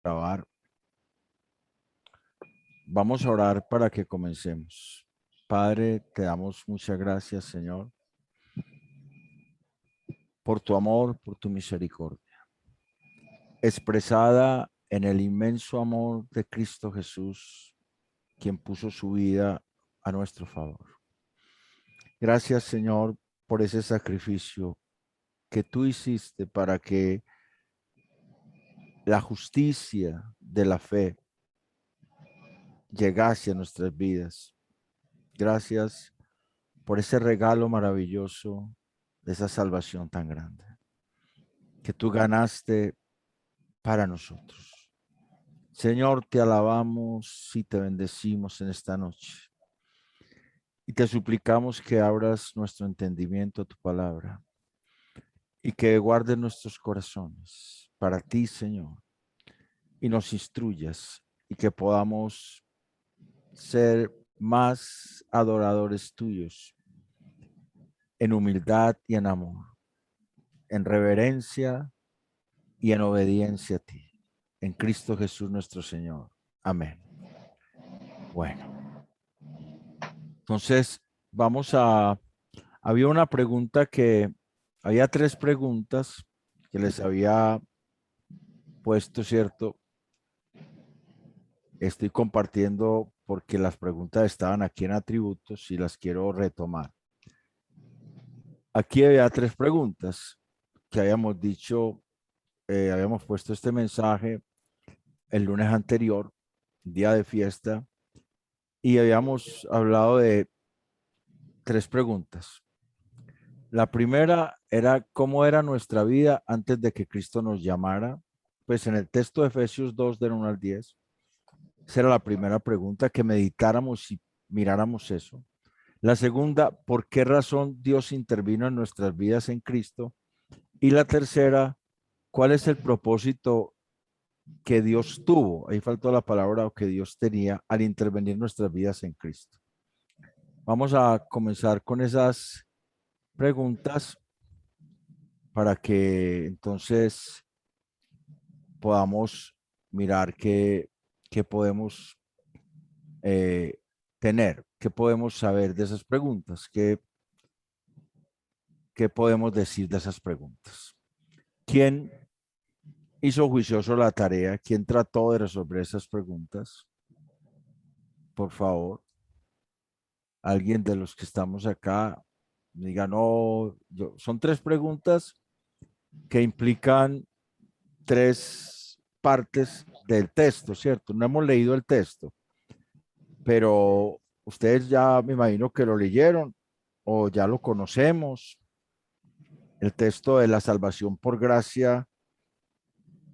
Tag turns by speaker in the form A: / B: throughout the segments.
A: Grabar. Vamos a orar para que comencemos. Padre, te damos muchas gracias, Señor, por tu amor, por tu misericordia, expresada en el inmenso amor de Cristo Jesús, quien puso su vida a nuestro favor. Gracias, Señor, por ese sacrificio que tú hiciste para que la justicia de la fe llegase a nuestras vidas. Gracias por ese regalo maravilloso de esa salvación tan grande que tú ganaste para nosotros. Señor, te alabamos y te bendecimos en esta noche. Y te suplicamos que abras nuestro entendimiento a tu palabra y que guardes nuestros corazones para ti, Señor, y nos instruyas y que podamos ser más adoradores tuyos en humildad y en amor, en reverencia y en obediencia a ti. En Cristo Jesús nuestro Señor. Amén. Bueno, entonces había una pregunta había tres preguntas que les había puesto, ¿cierto? Estoy compartiendo porque las preguntas estaban aquí en atributos y las quiero retomar. Aquí había tres preguntas que habíamos dicho, habíamos puesto este mensaje el lunes anterior, día de fiesta, y habíamos hablado de tres preguntas. La primera era cómo era nuestra vida antes de que Cristo nos llamara. Pues en el texto de Efesios 2, del 1 al 10, esa era la primera pregunta, que meditáramos y miráramos eso. La segunda, ¿por qué razón Dios intervino en nuestras vidas en Cristo? Y la tercera, ¿cuál es el propósito que Dios tuvo? Ahí faltó la palabra, o que Dios tenía al intervenir en nuestras vidas en Cristo. Vamos a comenzar con esas preguntas para que entonces podamos mirar qué podemos tener, qué podemos saber de esas preguntas, qué podemos decir de esas preguntas. ¿Quién hizo juicioso la tarea? ¿Quién trató de resolver esas preguntas? Por favor, alguien de los que estamos acá diga, no, son tres preguntas que implican tres partes del texto, ¿cierto? No hemos leído el texto, pero ustedes ya me imagino que lo leyeron o ya lo conocemos. El texto de la salvación por gracia,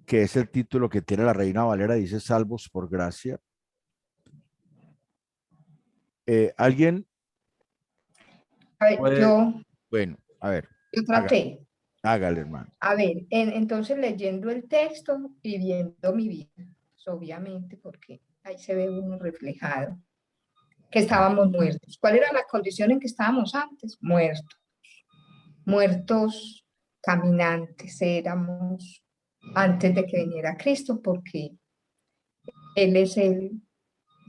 A: que es el título que tiene la Reina Valera, dice salvos por gracia. ¿Alguien
B: A ver,
A: puede? Bueno, a ver,
B: yo
A: hágale,
B: traté.
A: hágale, hermano.
B: A ver, entonces leyendo el texto y viendo mi vida, pues obviamente, porque ahí se ve uno reflejado, que estábamos muertos. ¿Cuál era la condición en que estábamos antes? Muertos. Muertos caminantes éramos antes de que viniera Cristo, porque Él es el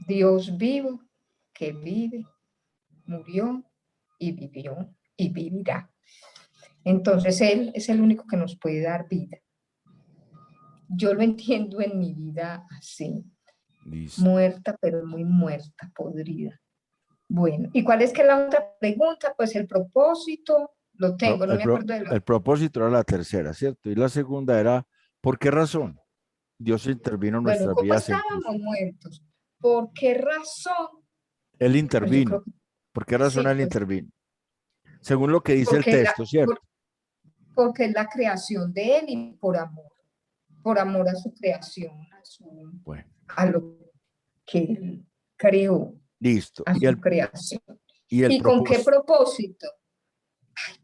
B: Dios vivo que vive, murió y vivió y vivirá. Entonces Él es el único que nos puede dar vida. Yo lo entiendo en mi vida así,
A: Listo.
B: muerta, pero muy muerta, podrida. Bueno, ¿y cuál es que la otra pregunta? Pues el propósito, lo tengo, no me acuerdo de lo.
A: El propósito era la tercera, ¿cierto? Y la segunda era, ¿por qué razón Dios intervino en
B: Bueno,
A: nuestras
B: ¿cómo
A: vidas en Cristo?
B: estábamos muertos? ¿Por qué razón?
A: Él
B: Pues yo
A: intervino.
B: creo que
A: ¿Por qué razón
B: sí,
A: Él
B: pues
A: intervino? Según lo que dice el texto, ¿cierto?
B: porque es la creación de Él y por amor a su creación,
A: Bueno,
B: a lo que Él creó,
A: listo.
B: a su creación.
A: Y el
B: ¿Y con qué
A: propósito?
B: propósito?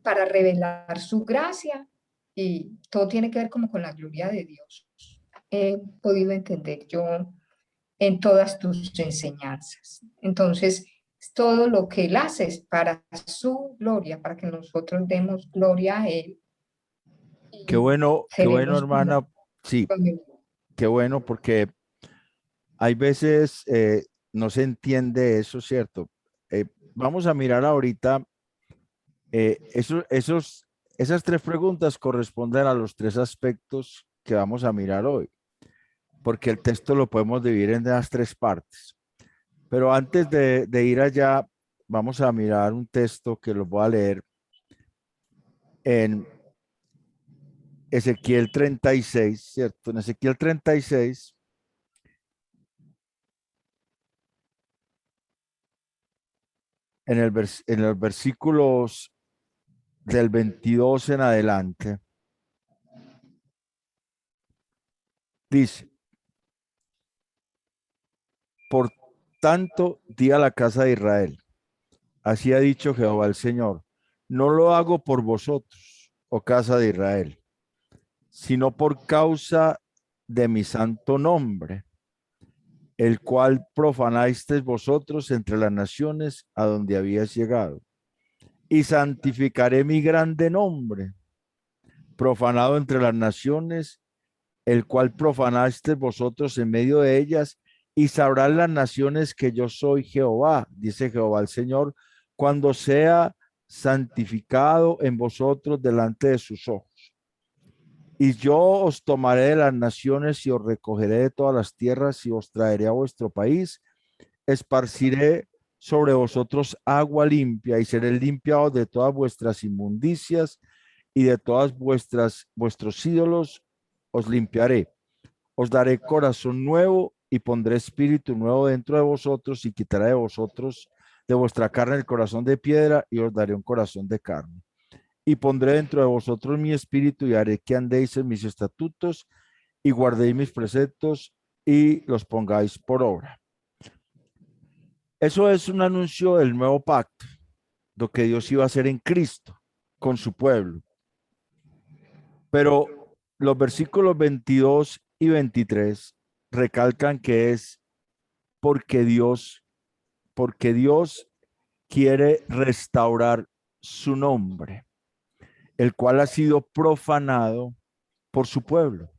B: Para revelar su gracia, y todo tiene que ver como con la gloria de Dios. He podido entender yo en todas tus enseñanzas. Entonces, todo lo que Él hace es para su gloria, para que nosotros demos gloria a Él
A: Qué
B: y
A: bueno,
B: seremos como
A: hermana. Sí, qué bueno, porque hay veces no se entiende eso, ¿cierto? Vamos a mirar ahorita, esas tres preguntas corresponden a los tres aspectos que vamos a mirar hoy, porque el texto lo podemos dividir en las tres partes. Pero antes de ir allá, vamos a mirar un texto que lo voy a leer en Ezequiel 36, ¿cierto? En Ezequiel 36, en los versículos del 22 en adelante, dice, por tanto, di a la casa de Israel, así ha dicho Jehová el Señor, no lo hago por vosotros, oh casa de Israel, sino por causa de mi santo nombre, el cual profanasteis vosotros entre las naciones a donde habías llegado. Y santificaré mi grande nombre, profanado entre las naciones, el cual profanasteis vosotros en medio de ellas, y sabrán las naciones que yo soy Jehová, dice Jehová el Señor, cuando sea santificado en vosotros delante de sus ojos. Y yo os tomaré de las naciones y os recogeré de todas las tierras y os traeré a vuestro país, esparciré sobre vosotros agua limpia y seré limpiado de todas vuestras inmundicias y de todas vuestros ídolos os limpiaré. Os daré corazón nuevo y pondré espíritu nuevo dentro de vosotros y quitaré de vosotros de vuestra carne el corazón de piedra y os daré un corazón de carne. Y pondré dentro de vosotros mi espíritu y haré que andéis en mis estatutos y guardéis mis preceptos y los pongáis por obra. Eso es un anuncio del nuevo pacto, lo que Dios iba a hacer en Cristo con su pueblo. Pero los versículos 22 y 23 recalcan que es porque Dios quiere restaurar su nombre, el cual ha sido profanado por su pueblo.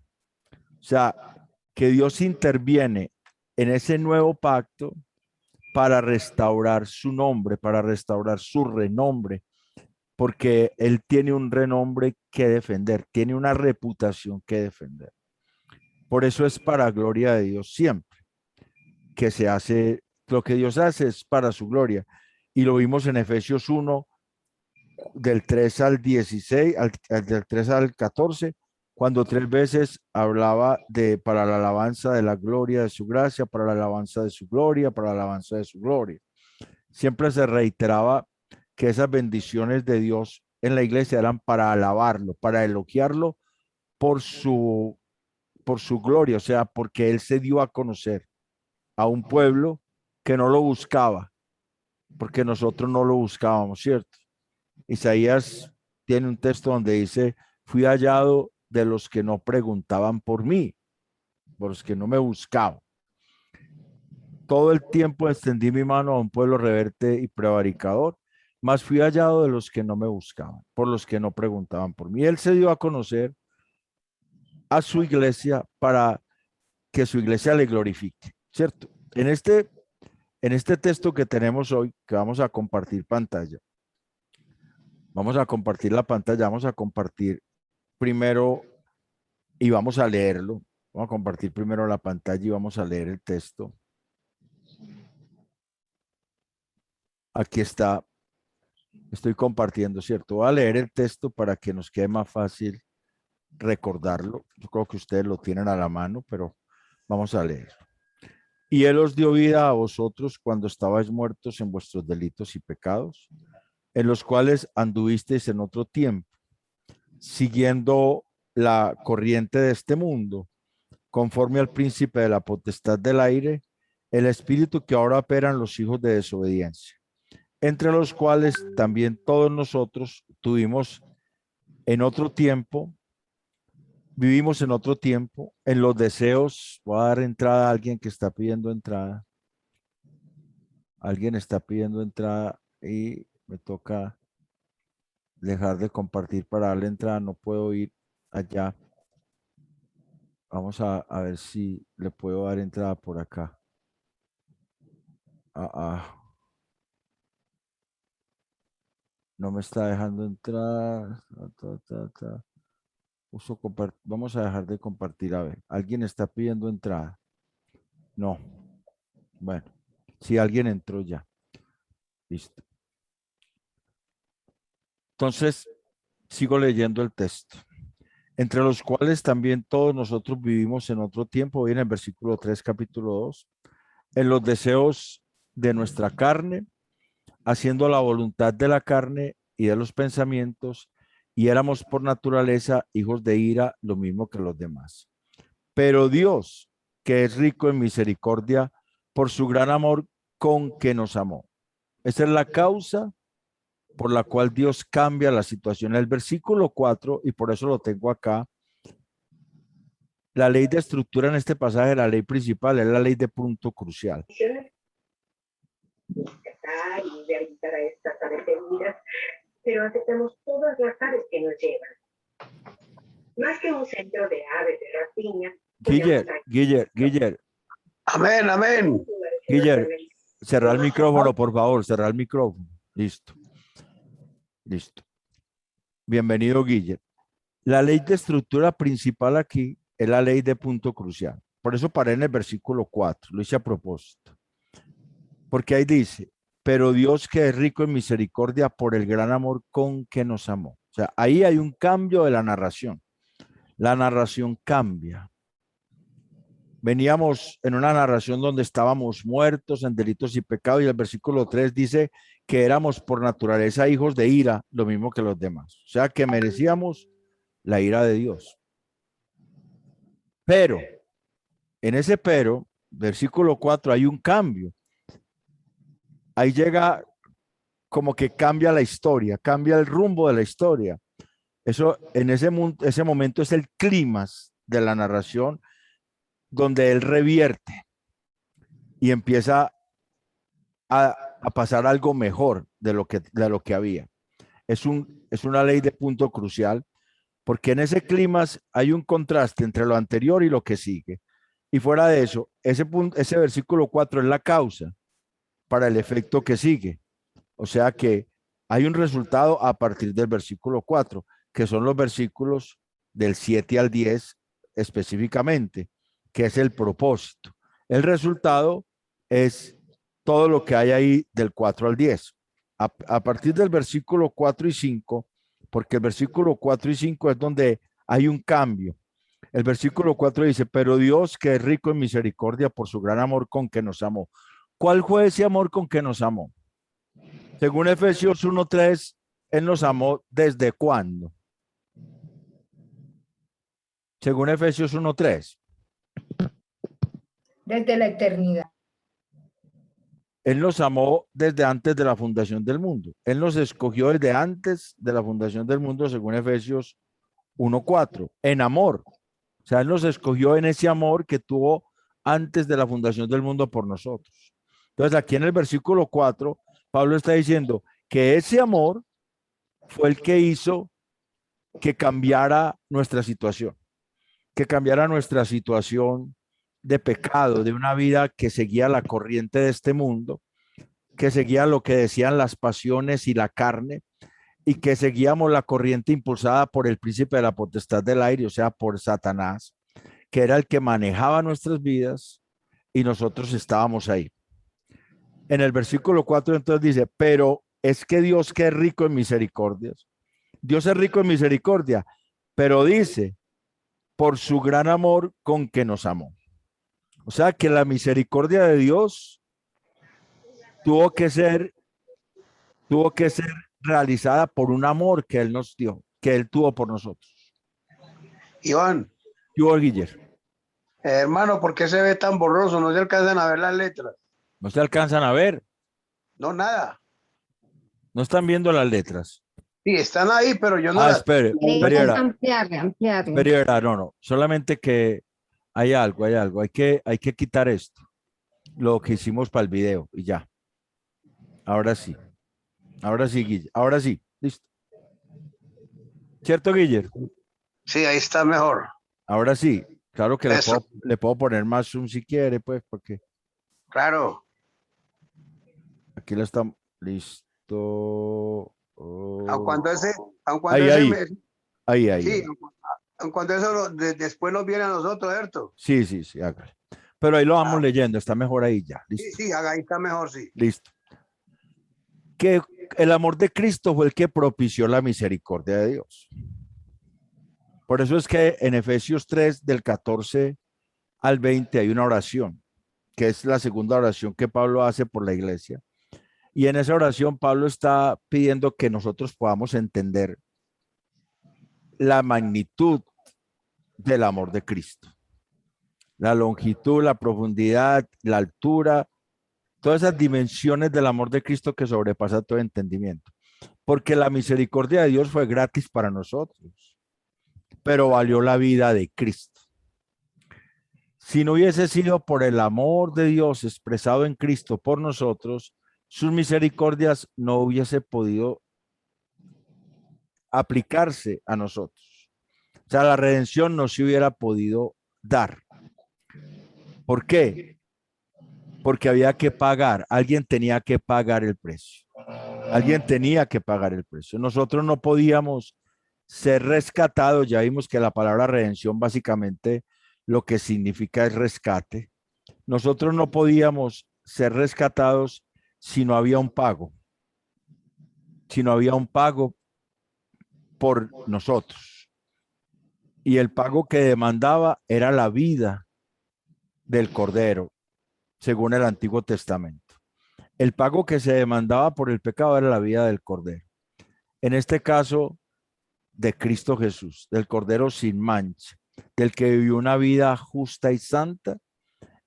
A: O sea, que Dios interviene en ese nuevo pacto para restaurar su nombre, para restaurar su renombre, porque Él tiene un renombre que defender, tiene una reputación que defender. Por eso es para gloria de Dios siempre que se hace, lo que Dios hace es para su gloria. Y lo vimos en Efesios 1, del 3 al 16, del 3 al 14, cuando tres veces hablaba de para la alabanza de la gloria de su gracia, para la alabanza de su gloria, para la alabanza de su gloria. Siempre se reiteraba que esas bendiciones de Dios en la iglesia eran para alabarlo, para elogiarlo por su, por su gloria, o sea, porque Él se dio a conocer a un pueblo que no lo buscaba, porque nosotros no lo buscábamos, ¿cierto? Isaías tiene un texto donde dice, fui hallado de los que no preguntaban por mí, por los que no me buscaban. Todo el tiempo extendí mi mano a un pueblo rebelde y prevaricador, mas fui hallado de los que no me buscaban, por los que no preguntaban por mí. Él se dio a conocer a su iglesia para que su iglesia le glorifique, ¿cierto? En este texto que tenemos hoy, que vamos a compartir pantalla, vamos a compartir la pantalla, vamos a compartir primero y vamos a leerlo. Vamos a compartir primero la pantalla y vamos a leer el texto. Aquí está. Estoy compartiendo, ¿cierto? Voy a leer el texto para que nos quede más fácil recordarlo. Yo creo que ustedes lo tienen a la mano, pero vamos a leer. Y Él os dio vida a vosotros cuando estabais muertos en vuestros delitos y pecados, en los cuales anduvisteis en otro tiempo, siguiendo la corriente de este mundo, conforme al príncipe de la potestad del aire, el espíritu que ahora operan los hijos de desobediencia, entre los cuales también todos nosotros tuvimos en otro tiempo, vivimos en otro tiempo, en los deseos. Voy a dar entrada a alguien que está pidiendo entrada. Alguien está pidiendo entrada y me toca dejar de compartir para darle entrada. No puedo ir allá. Vamos a ver si le puedo dar entrada por acá. No me está dejando entrar. Vamos a dejar de compartir. A ver, ¿alguien está pidiendo entrada? No. Bueno, si alguien entró ya. Listo. Entonces, sigo leyendo el texto. Entre los cuales también todos nosotros vivimos en otro tiempo, viene el versículo 3, capítulo 2, en los deseos de nuestra carne, haciendo la voluntad de la carne y de los pensamientos, y éramos por naturaleza hijos de ira, lo mismo que los demás. Pero Dios, que es rico en misericordia, por su gran amor con que nos amó. Esa es la causa por la cual Dios cambia la situación. El versículo 4, y por eso lo tengo acá, la ley de estructura en este pasaje, la ley principal, es la ley de punto crucial.
C: Y de evitar a estas aves heridas, pero aceptamos todas las aves que nos llevan. Más que un centro de aves de rapiña.
A: Guiller.
D: Amén, amén.
A: Guiller, cerrar el micrófono, por favor, cerrar el micrófono. Listo. Bienvenido, Guiller. La ley de estructura principal aquí es la ley de punto crucial. Por eso paré en el versículo 4, lo hice a propósito. Porque ahí dice, pero Dios que es rico en misericordia por el gran amor con que nos amó. O sea, ahí hay un cambio de la narración. La narración cambia. Veníamos en una narración donde estábamos muertos en delitos y pecados, y el versículo 3 dice que éramos por naturaleza hijos de ira, lo mismo que los demás. O sea, que merecíamos la ira de Dios. Pero, en ese pero, versículo 4, hay un cambio. Ahí llega como que cambia la historia, cambia el rumbo de la historia. Eso, en ese momento es el clímax de la narración, donde él revierte y empieza a pasar algo mejor de lo que había. Es una ley de punto crucial, porque en ese clímax hay un contraste entre lo anterior y lo que sigue. Y fuera de eso, ese versículo 4 es la causa para el efecto que sigue. O sea que hay un resultado a partir del versículo 4, que son los versículos del 7 al 10 específicamente, que es el propósito. El resultado es todo lo que hay ahí del 4 al 10. A partir del versículo 4 y 5, porque el versículo 4 y 5 es donde hay un cambio. El versículo 4 dice, pero Dios que es rico en misericordia por su gran amor con que nos amó. ¿Cuál fue ese amor con que nos amó? Según Efesios 1:3, Él nos amó ¿desde cuándo? Según Efesios 1:3.
B: Desde la eternidad.
A: Él nos amó desde antes de la fundación del mundo. Él nos escogió desde antes de la fundación del mundo, según Efesios 1:4, en amor. O sea, Él nos escogió en ese amor que tuvo antes de la fundación del mundo por nosotros. Entonces, aquí en el versículo 4, Pablo está diciendo que ese amor fue el que hizo que cambiara nuestra situación, de pecado, de una vida que seguía la corriente de este mundo, que seguía lo que decían las pasiones y la carne, y que seguíamos la corriente impulsada por el príncipe de la potestad del aire, o sea, por Satanás, que era el que manejaba nuestras vidas y nosotros estábamos ahí. En el versículo 4 entonces dice, pero es que Dios que es rico en misericordias. Dios es rico en misericordia, pero dice, por su gran amor con que nos amó. O sea que la misericordia de Dios tuvo que ser realizada por un amor que Él nos dio, que Él tuvo por nosotros.
D: Iván,
A: Yo, Guiller,
D: hermano, ¿por qué se ve tan borroso? No se alcanzan a ver las letras.
A: ¿no se alcanzan a ver?
D: No, nada.
A: ¿No están viendo las letras?
D: Sí, están ahí, pero yo no las...
A: Espere,
B: Ampliarle.
A: no, solamente que hay algo, hay que quitar esto, lo que hicimos para el video y ya. Ahora sí, Guiller, ahora sí, listo. ¿Cierto, Guiller?
D: Sí, ahí está mejor.
A: Ahora sí, Claro que
D: Eso.
A: le puedo poner más zoom si quiere, pues, porque
D: Claro.
A: aquí lo estamos. Listo.
D: Aun cuando aun cuando
A: Ahí, ahí,
D: me-
A: ahí, ahí,
D: sí,
A: ahí.
D: aun cuando eso después nos viene a nosotros, ¿cierto?
A: Sí, sí, sí, hágale. Pero ahí lo vamos
D: Ah,
A: leyendo, está mejor ahí ya.
D: sí,
A: Listo.
D: sí, ahí está mejor, sí.
A: Listo. Que el amor de Cristo fue el que propició la misericordia de Dios. Por eso es que en Efesios 3, del 14 al 20, hay una oración, que es la segunda oración que Pablo hace por la iglesia. Y en esa oración Pablo está pidiendo que nosotros podamos entender la magnitud del amor de Cristo. La longitud, la profundidad, la altura, todas esas dimensiones del amor de Cristo que sobrepasa todo entendimiento. Porque la misericordia de Dios fue gratis para nosotros, pero valió la vida de Cristo. Si no hubiese sido por el amor de Dios expresado en Cristo por nosotros, sus misericordias no hubiese podido aplicarse a nosotros. O sea, la redención no se hubiera podido dar. ¿Por qué? Porque había que pagar, alguien tenía que pagar el precio. Alguien tenía que pagar el precio. Nosotros no podíamos ser rescatados. Ya vimos que la palabra redención básicamente lo que significa es rescate. Nosotros no podíamos ser rescatados si no había un pago. Si no había un pago por nosotros. Y el pago que demandaba era la vida del Cordero, según el Antiguo Testamento. El pago que se demandaba por el pecado era la vida del Cordero. En este caso, de Cristo Jesús, del Cordero sin mancha, del que vivió una vida justa y santa.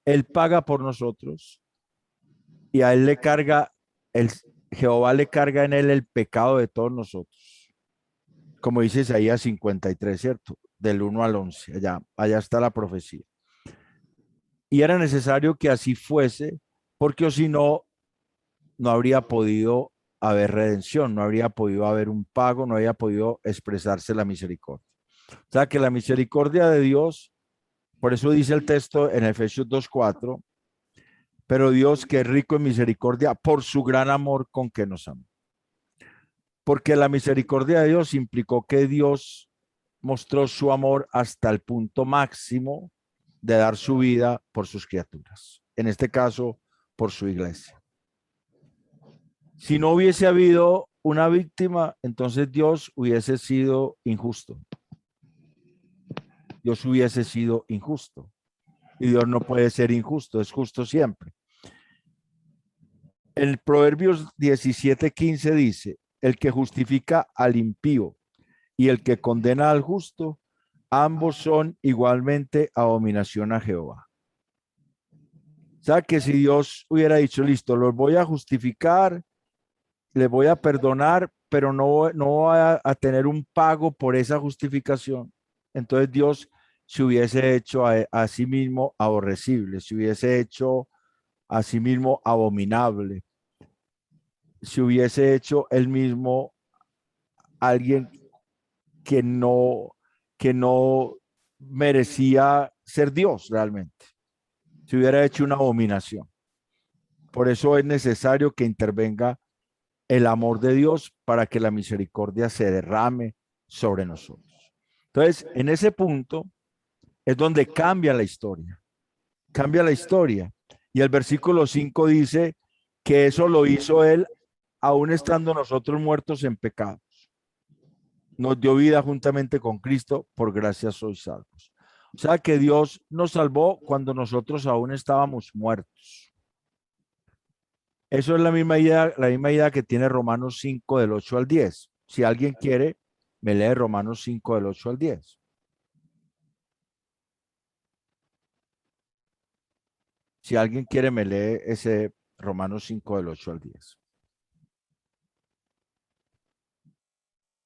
A: Él paga por nosotros y a él le carga, Jehová le carga en él el pecado de todos nosotros. Como dice Isaías 53, ¿cierto? Del 1 al 11, allá está la profecía. Y era necesario que así fuese, porque o si no, no habría podido haber redención, no habría podido haber un pago, no habría podido expresarse la misericordia. O sea que la misericordia de Dios, por eso dice el texto en Efesios 2:4, pero Dios que es rico en misericordia por su gran amor con que nos ama. Porque la misericordia de Dios implicó que Dios mostró su amor hasta el punto máximo de dar su vida por sus criaturas. En este caso, por su iglesia. Si no hubiese habido una víctima, entonces Dios hubiese sido injusto. Dios hubiese sido injusto. Y Dios no puede ser injusto, es justo siempre. El Proverbios 17:15 dice, el que justifica al impío y el que condena al justo, ambos son igualmente abominación a Jehová. O sea que si Dios hubiera dicho, listo, los voy a justificar, les voy a perdonar, pero no voy a tener un pago por esa justificación, entonces Dios se hubiese hecho a sí mismo aborrecible, se hubiese hecho a sí mismo abominable, se hubiese hecho él mismo alguien que no merecía ser Dios realmente. Se hubiera hecho una abominación. Por eso es necesario que intervenga el amor de Dios para que la misericordia se derrame sobre nosotros. Entonces, en ese punto es donde cambia la historia. Cambia la historia. Y el versículo 5 dice que eso lo hizo él aún estando nosotros muertos en pecados. Nos dio vida juntamente con Cristo, por gracia sois salvos. O sea que Dios nos salvó cuando nosotros aún estábamos muertos. Eso es la misma idea que tiene Romanos 5 del 8 al 10. Si alguien quiere, me lee Romanos 5 del 8 al 10. Si alguien quiere, me lee ese Romanos 5 del 8 al 10.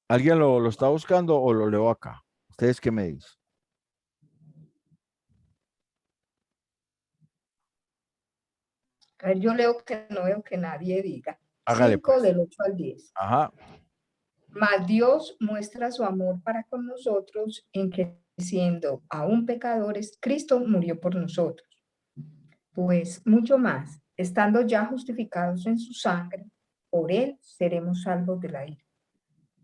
A: ¿Alguien lo está buscando o lo leo acá? ¿Ustedes qué me dicen?
B: A ver, yo leo que no veo que nadie diga.
A: Hágale
B: 5
A: pues.
B: del 8 al 10.
A: Ajá.
B: Mas Dios muestra su amor para con nosotros en que siendo aún pecadores, Cristo murió por nosotros. Pues mucho más, estando ya justificados en su sangre, por él seremos salvos de la ira.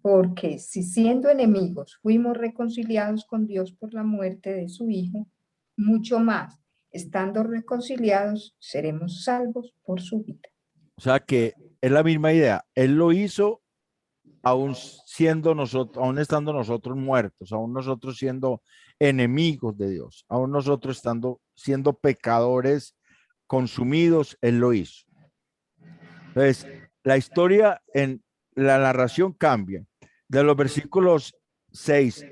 B: Porque si siendo enemigos fuimos reconciliados con Dios por la muerte de su Hijo, mucho más, estando reconciliados, seremos salvos por su vida.
A: O sea que es la misma idea. Él lo hizo aún siendo nosotros, aún estando nosotros muertos, aún nosotros siendo enemigos de Dios, aún nosotros siendo pecadores consumidos, Él lo hizo. Entonces, la historia en la narración cambia. De los versículos 6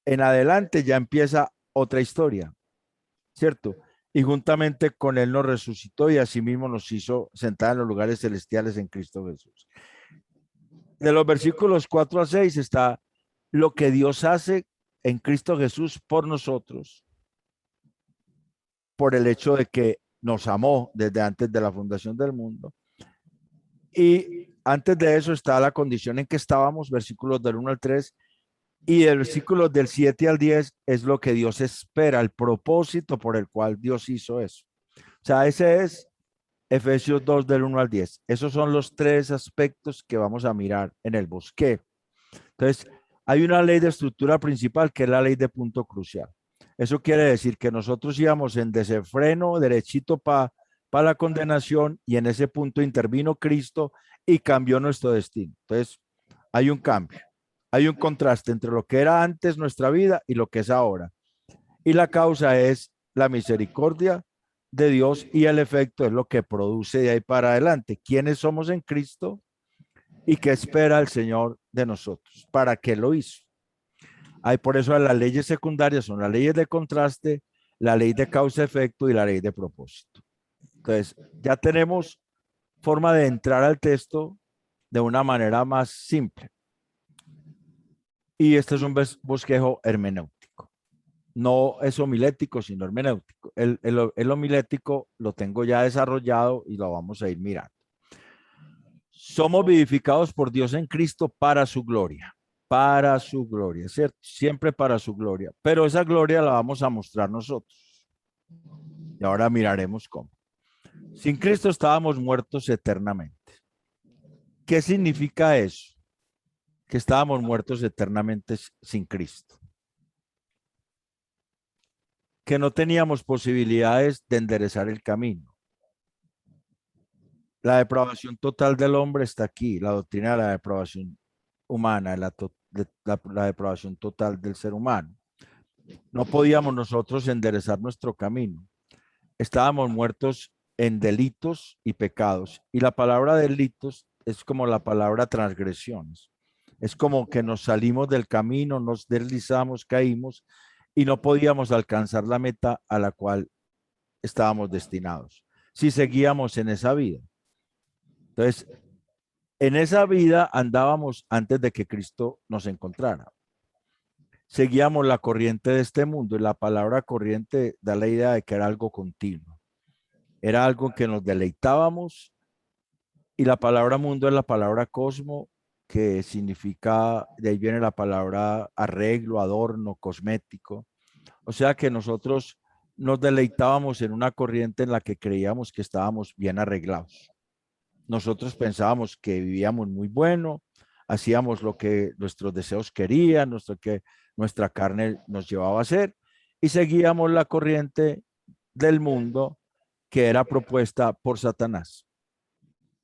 A: en adelante ya empieza otra historia, ¿cierto? Y juntamente con Él nos resucitó y asimismo nos hizo sentar en los lugares celestiales en Cristo Jesús. De los versículos 4 a 6 está lo que Dios hace en Cristo Jesús por nosotros, por el hecho de que nos amó desde antes de la fundación del mundo. Y antes de eso está la condición en que estábamos, versículos del 1 al 3, y el versículos del 7 al 10 es lo que Dios espera, el propósito por el cual Dios hizo eso. O sea, ese es Efesios 2 del 1 al 10. Esos son los tres aspectos que vamos a mirar en el bosquejo. Entonces, hay una ley de estructura principal que es la ley de punto crucial. Eso quiere decir que nosotros íbamos en desenfreno, derechito para la condenación, y en ese punto intervino Cristo y cambió nuestro destino. Entonces, hay un cambio, hay un contraste entre lo que era antes nuestra vida y lo que es ahora. Y la causa es la misericordia de Dios y el efecto es lo que produce de ahí para adelante. ¿Quiénes somos en Cristo? ¿Y qué espera el Señor de nosotros? ¿Para qué lo hizo? Hay por eso las leyes secundarias son las leyes de contraste, la ley de causa-efecto y la ley de propósito. Entonces, ya tenemos forma de entrar al texto de una manera más simple. Y este es un bosquejo hermenéutico. No es homilético, sino hermenéutico. El homilético lo tengo ya desarrollado y lo vamos a ir mirando. Somos vivificados por Dios en Cristo para su gloria, ¿cierto? Siempre para su gloria, pero esa gloria la vamos a mostrar nosotros. Y ahora miraremos cómo. Sin Cristo estábamos muertos eternamente. ¿Qué significa eso? Que estábamos muertos eternamente sin Cristo. Que no teníamos posibilidades de enderezar el camino. La depravación total del hombre está aquí, la doctrina de la depravación humana, la depravación total del ser humano. No podíamos nosotros enderezar nuestro camino. Estábamos muertos en delitos y pecados. Y la palabra delitos es como la palabra transgresiones. Es como que nos salimos del camino, nos deslizamos, caímos y no podíamos alcanzar la meta a la cual estábamos destinados si seguíamos en esa vida. Entonces, en esa vida andábamos antes de que Cristo nos encontrara. Seguíamos la corriente de este mundo y la palabra corriente da la idea de que era algo continuo. Era algo que nos deleitábamos y la palabra mundo es la palabra cosmo, que significa, de ahí viene la palabra arreglo, adorno, cosmético. O sea que nosotros nos deleitábamos en una corriente en la que creíamos que estábamos bien arreglados. Nosotros pensábamos que vivíamos muy bueno, hacíamos lo que nuestros deseos querían, que nuestra carne nos llevaba a hacer, y seguíamos la corriente del mundo que era propuesta por Satanás.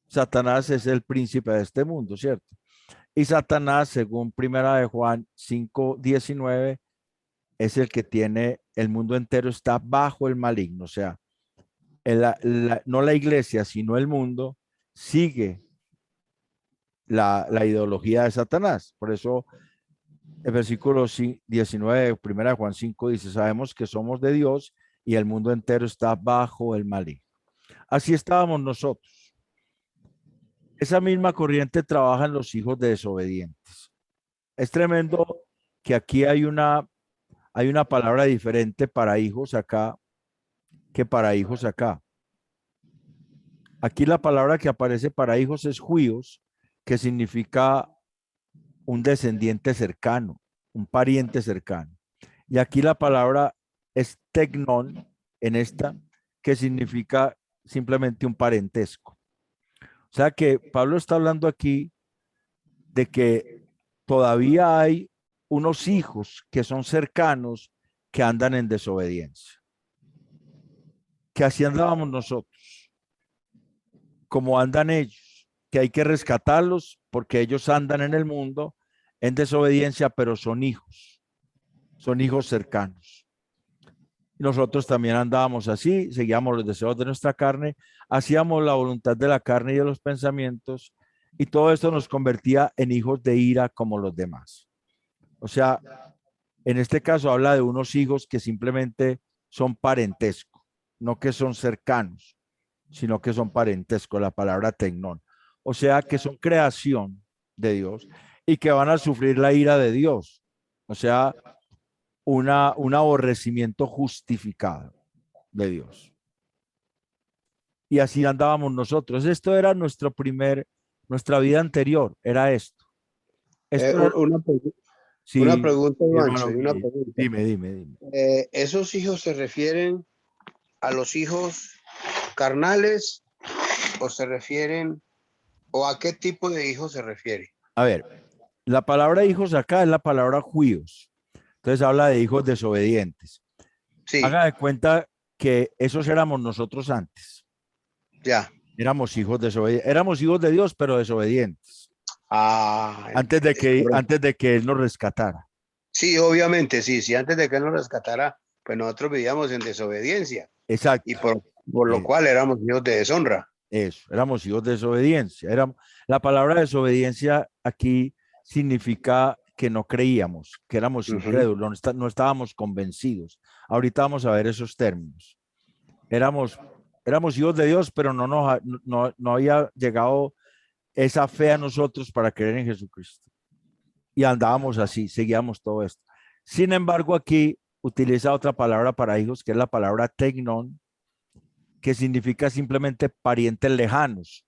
A: Satanás es el príncipe de este mundo, ¿cierto? Y Satanás, según Primera de Juan 5:19, es el que tiene, el mundo entero está bajo el maligno, o sea, no la iglesia, sino el mundo sigue la ideología de Satanás. Por eso el versículo 19 de Primera de Juan 5 dice, sabemos que somos de Dios y el mundo entero está bajo el maligno. Así estábamos nosotros. Esa misma corriente trabaja en los hijos de desobedientes. Es tremendo que aquí hay una palabra diferente para hijos acá que para hijos acá. Aquí la palabra que aparece para hijos es huios, que significa un descendiente cercano, un pariente cercano. Y aquí la palabra es tecnón en esta, que significa simplemente un parentesco. O sea que Pablo está hablando aquí de que todavía hay unos hijos que son cercanos que andan en desobediencia. Que así andábamos nosotros, como andan ellos, que hay que rescatarlos porque ellos andan en el mundo en desobediencia, pero son hijos cercanos. Nosotros también andábamos así, seguíamos los deseos de nuestra carne, hacíamos la voluntad de la carne y de los pensamientos, y todo esto nos convertía en hijos de ira como los demás. O sea, en este caso habla de unos hijos que simplemente son parentesco, no que son cercanos, sino que son parentesco, la palabra tecnón. O sea, que son creación de Dios y que van a sufrir la ira de Dios. O sea, un aborrecimiento justificado de Dios. Y así andábamos nosotros. Esto era nuestra vida anterior, era esto. Sí,
D: una pregunta,
A: hermano,
D: Iván, una pregunta.
A: Dime.
D: ¿Esos hijos se refieren a los hijos carnales o se refieren, o a qué tipo de hijos se refiere?
A: A ver, la palabra hijos acá es la palabra juíos. Entonces habla de hijos desobedientes.
D: Sí,
A: Haga de cuenta que esos éramos nosotros antes.
D: ya.
A: Éramos hijos desobedientes. Éramos hijos de Dios, pero desobedientes. Antes de que Él nos rescatara.
D: Sí, obviamente, sí. Antes de que Él nos rescatara, pues nosotros vivíamos en desobediencia.
A: Exacto.
D: Y por lo cual éramos hijos de deshonra.
A: Eso, éramos hijos de desobediencia. La palabra desobediencia aquí significa que no creíamos, que éramos incrédulos, no estábamos convencidos. Ahorita vamos a ver esos términos. Éramos hijos de Dios, pero no había llegado esa fe a nosotros para creer en Jesucristo. Y andábamos así, seguíamos todo esto. Sin embargo, aquí utiliza otra palabra para hijos, que es la palabra tecnón, que significa simplemente parientes lejanos.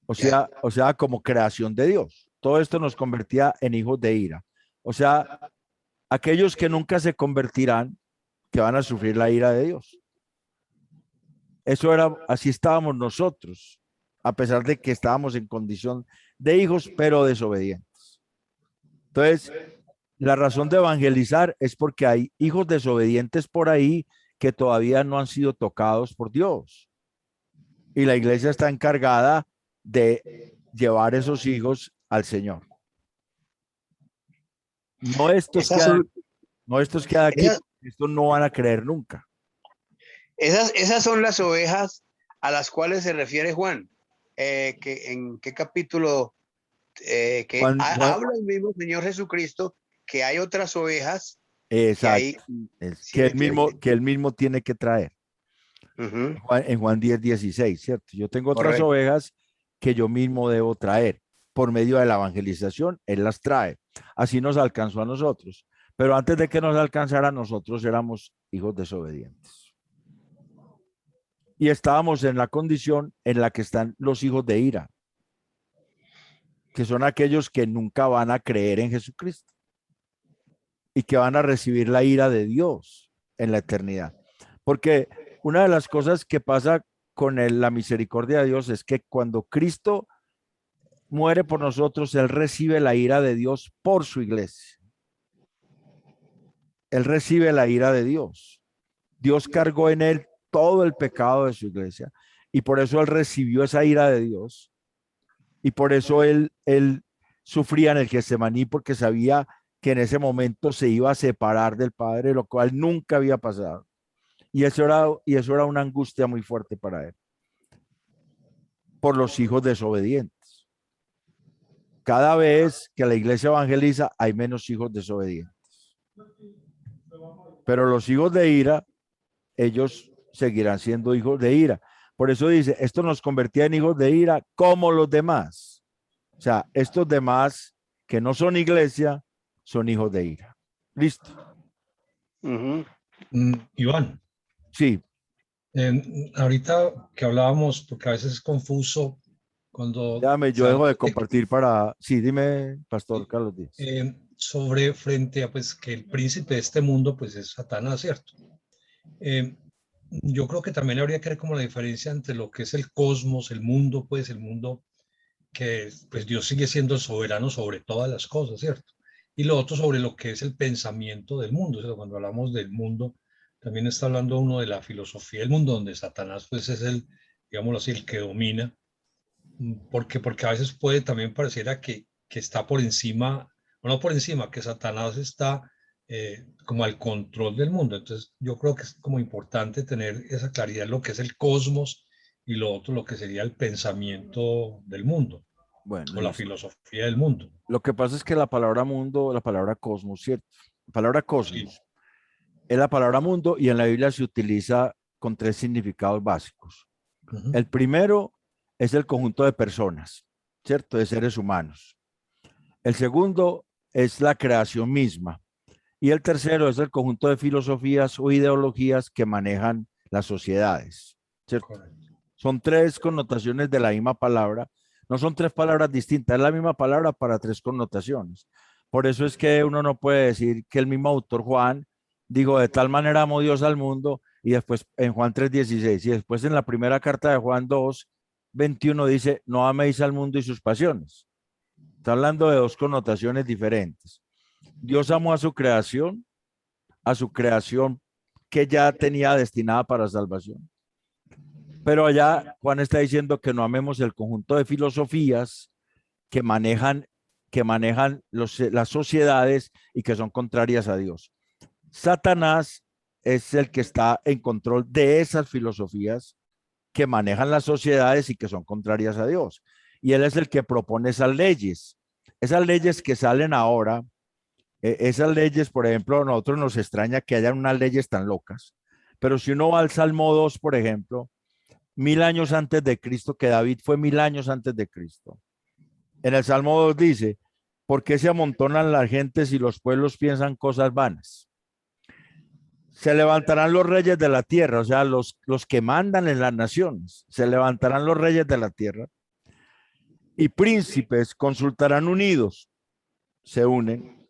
A: O sea, como creación de Dios. Todo esto nos convertía en hijos de ira. O sea, aquellos que nunca se convertirán, que van a sufrir la ira de Dios. Así estábamos nosotros, a pesar de que estábamos en condición de hijos, pero desobedientes. Entonces, la razón de evangelizar es porque hay hijos desobedientes por ahí que todavía no han sido tocados por Dios. Y la iglesia está encargada de llevar esos hijos al Señor. No estos que hay aquí, estos no van a creer nunca.
D: Esas son las ovejas a las cuales se refiere Juan. ¿En qué capítulo? Habla el mismo Señor Jesucristo que hay otras ovejas.
A: Exacto. Que él mismo tiene que traer. En Juan 10:16, ¿cierto? Yo tengo otras ovejas que yo mismo debo traer. Por medio de la evangelización, Él las trae. Así nos alcanzó a nosotros. Pero antes de que nos alcanzara, nosotros éramos hijos desobedientes. Y estábamos en la condición en la que están los hijos de ira, que son aquellos que nunca van a creer en Jesucristo y que van a recibir la ira de Dios en la eternidad. Porque una de las cosas que pasa con la misericordia de Dios es que cuando Cristo muere por nosotros, Él recibe la ira de Dios por su iglesia. Él recibe la ira de Dios. Dios cargó en Él todo el pecado de su iglesia y por eso Él recibió esa ira de Dios y por eso Él sufría en el Getsemaní, porque sabía que en ese momento se iba a separar del Padre, lo cual nunca había pasado. Y eso era una angustia muy fuerte para Él, por los hijos desobedientes. Cada vez que la iglesia evangeliza, hay menos hijos desobedientes. Pero los hijos de ira, ellos seguirán siendo hijos de ira. Por eso dice, esto nos convertía en hijos de ira como los demás. O sea, estos demás que no son iglesia, son hijos de ira. ¿Listo?
E: Iván.
A: Sí.
E: Ahorita que hablábamos, porque a veces es confuso cuando...
A: Déjame, yo dejo de compartir para... Sí, dime, Pastor Carlos Díaz.
E: frente a pues que el príncipe de este mundo pues es Satanás, ¿cierto? Yo creo que también habría que ver como la diferencia entre lo que es el cosmos, el mundo, pues el mundo que pues Dios sigue siendo soberano sobre todas las cosas, ¿cierto? Y lo otro sobre lo que es el pensamiento del mundo, o sea, cuando hablamos del mundo, también está hablando uno de la filosofía del mundo, donde Satanás pues es el, digámoslo así, el que domina, porque a veces puede también pareciera que está por encima, o no por encima, que Satanás está como al control del mundo. Entonces yo creo que es como importante tener esa claridad en lo que es el cosmos y lo otro, lo que sería el pensamiento del mundo
A: Bueno,
E: o la
A: listo.
E: filosofía del mundo.
A: Lo que pasa es que la palabra mundo, la palabra cosmos, ¿cierto? La palabra
E: Sí.
A: cosmos es la palabra mundo y en la Biblia se utiliza con tres significados básicos. El primero es el conjunto de personas, ¿cierto? De seres humanos. El segundo es la creación misma. Y el tercero es el conjunto de filosofías o ideologías que manejan las sociedades, ¿cierto?
E: Correcto.
A: Son tres connotaciones de la misma palabra. No son tres palabras distintas, es la misma palabra para tres connotaciones. Por eso es que uno no puede decir que el mismo autor Juan dijo, de tal manera amó Dios al mundo, y después en Juan 3:16, y después en la primera carta de Juan 2:21 dice, no améis al mundo y sus pasiones. Está hablando de dos connotaciones diferentes. Dios amó a su creación que ya tenía destinada para salvación. Pero allá Juan está diciendo que no amemos el conjunto de filosofías que manejan las sociedades y que son contrarias a Dios. Satanás es el que está en control de esas filosofías que manejan las sociedades y que son contrarias a Dios. Y él es el que propone esas leyes. Esas leyes que salen ahora, esas leyes, por ejemplo, a nosotros nos extraña que hayan unas leyes tan locas. Pero si uno va al Salmo 2, por ejemplo, 1000 años antes de Cristo, que David fue 1000 años antes de Cristo. En el Salmo 2 dice, ¿por qué se amontonan las gentes y los pueblos piensan cosas vanas? Se levantarán los reyes de la tierra, o sea, los que mandan en las naciones, se levantarán los reyes de la tierra y príncipes consultarán unidos, se unen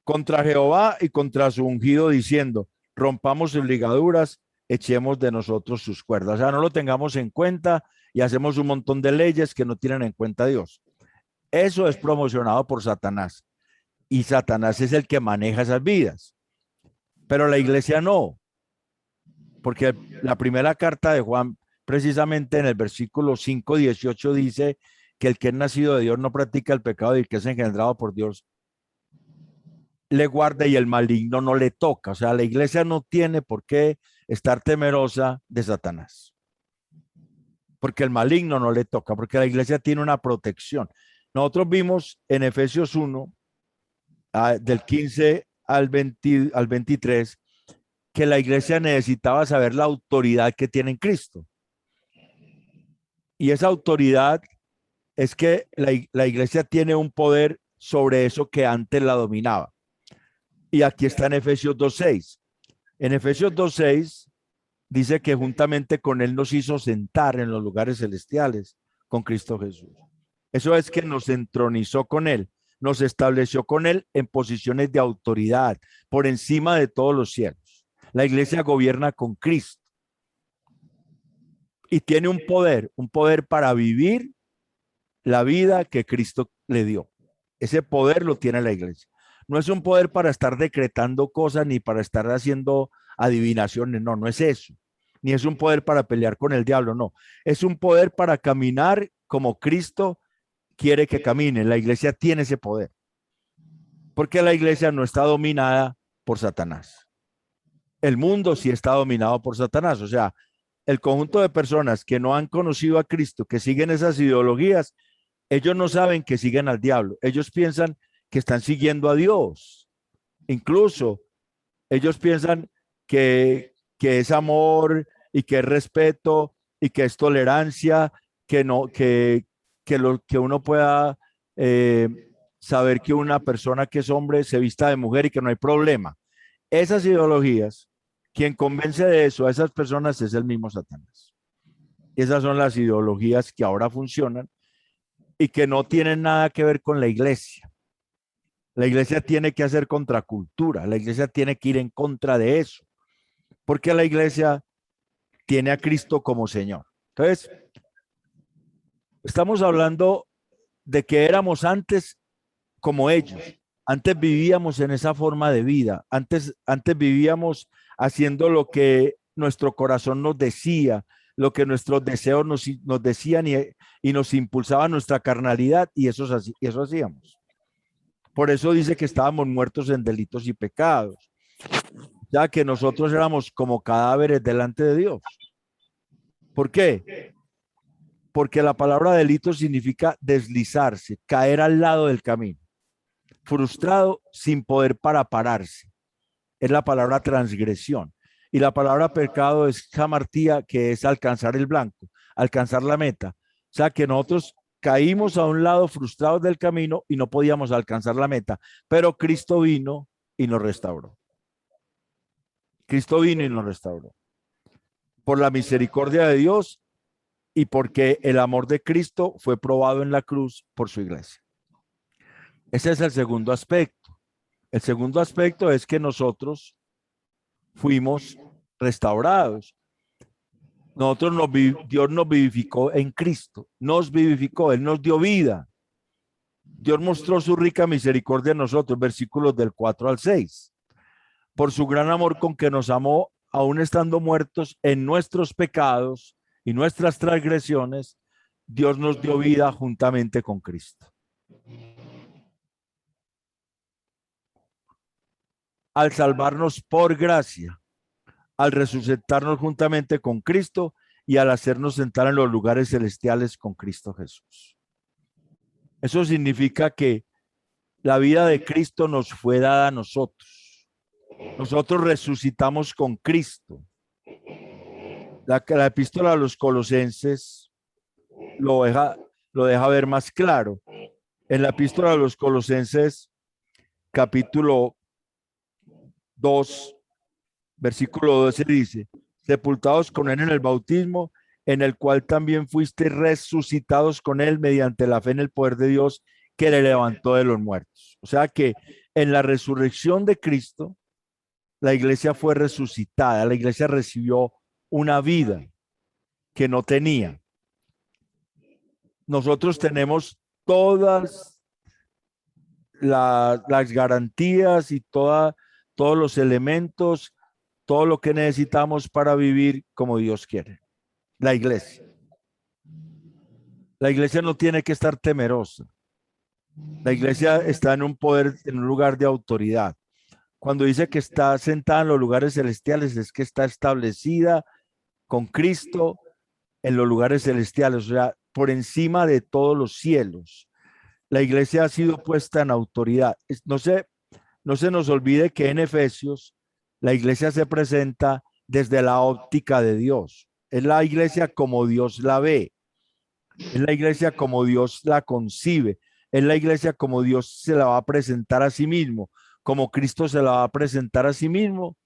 A: contra Jehová y contra su ungido diciendo, rompamos sus ligaduras, echemos de nosotros sus cuerdas. O sea, no lo tengamos en cuenta y hacemos un montón de leyes que no tienen en cuenta a Dios. Eso es promocionado por Satanás. Y Satanás es el que maneja esas vidas. Pero la iglesia no. Porque la primera carta de Juan, precisamente en el versículo 5:18, dice que el que es nacido de Dios no practica el pecado y el que es engendrado por Dios le guarda y el maligno no le toca. O sea, la iglesia no tiene por qué estar temerosa de Satanás. Porque el maligno no le toca, porque la iglesia tiene una protección. Nosotros vimos en Efesios 1, del 15 al 23, que la iglesia necesitaba saber la autoridad que tiene en Cristo. Y esa autoridad es que la iglesia tiene un poder sobre eso que antes la dominaba. Y aquí está en Efesios 2:6. En Efesios 2:6 dice que juntamente con él nos hizo sentar en los lugares celestiales con Cristo Jesús. Eso es que nos entronizó con él, nos estableció con él en posiciones de autoridad por encima de todos los cielos. La iglesia gobierna con Cristo y tiene un poder para vivir la vida que Cristo le dio. Ese poder lo tiene la iglesia. No es un poder para estar decretando cosas ni para estar haciendo adivinaciones, no es eso. Ni es un poder para pelear con el diablo, no. Es un poder para caminar como Cristo quiere que camine. La iglesia tiene ese poder. Porque la iglesia no está dominada por Satanás. El mundo sí está dominado por Satanás. O sea, el conjunto de personas que no han conocido a Cristo, que siguen esas ideologías, ellos no saben que siguen al diablo. Ellos piensan que están siguiendo a Dios. Incluso ellos piensan que es amor y que es respeto y que es tolerancia, que uno pueda saber que una persona que es hombre se vista de mujer y que no hay problema. Esas ideologías, quien convence de eso a esas personas es el mismo Satanás. Esas son las ideologías que ahora funcionan y que no tienen nada que ver con la iglesia. La iglesia tiene que hacer contracultura, la iglesia tiene que ir en contra de eso, porque la iglesia tiene a Cristo como Señor. Entonces, estamos hablando de que éramos antes como ellos. Antes vivíamos en esa forma de vida. Antes vivíamos haciendo lo que nuestro corazón nos decía, lo que nuestros deseos nos decían y nos impulsaba nuestra carnalidad, y eso hacíamos. Por eso dice que estábamos muertos en delitos y pecados, ya que nosotros éramos como cadáveres delante de Dios. ¿Por qué? Porque la palabra delito significa deslizarse, caer al lado del camino, frustrado sin poder pararse. Es la palabra transgresión. Y la palabra pecado es hamartía, que es alcanzar el blanco, alcanzar la meta. O sea que nosotros caímos a un lado frustrados del camino y no podíamos alcanzar la meta, pero Cristo vino y nos restauró. Cristo vino y nos restauró. Por la misericordia de Dios y porque el amor de Cristo fue probado en la cruz por su iglesia. Ese es el segundo aspecto. El segundo aspecto es que nosotros fuimos restaurados. Dios nos vivificó en Cristo, nos vivificó, Él nos dio vida. Dios mostró su rica misericordia en nosotros, versículos del 4 al 6. Por su gran amor con que nos amó, aún estando muertos en nuestros pecados y nuestras transgresiones, Dios nos dio vida juntamente con Cristo. Al salvarnos por gracia, al resucitarnos juntamente con Cristo y al hacernos sentar en los lugares celestiales con Cristo Jesús. Eso significa que la vida de Cristo nos fue dada a nosotros. Nosotros resucitamos con Cristo. La epístola a los Colosenses lo deja ver más claro. En la epístola a los Colosenses, capítulo 2, versículo 12 dice: sepultados con él en el bautismo, en el cual también fuiste resucitados con él mediante la fe en el poder de Dios que le levantó de los muertos. O sea que en la resurrección de Cristo, la iglesia fue resucitada, la iglesia recibió una vida que no tenía. Nosotros tenemos todas las garantías y todos los elementos, todo lo que necesitamos para vivir como Dios quiere. La iglesia. La iglesia no tiene que estar temerosa. La iglesia está en un poder, en un lugar de autoridad. Cuando dice que está sentada en los lugares celestiales, es que está establecida con Cristo en los lugares celestiales, o sea, por encima de todos los cielos. La iglesia ha sido puesta en autoridad. No se nos olvide que en Efesios la iglesia se presenta desde la óptica de Dios. Es la iglesia como Dios la ve. Es la iglesia como Dios la concibe. Es la iglesia como Dios se la va a presentar a sí mismo, como Cristo se la va a presentar a sí mismo.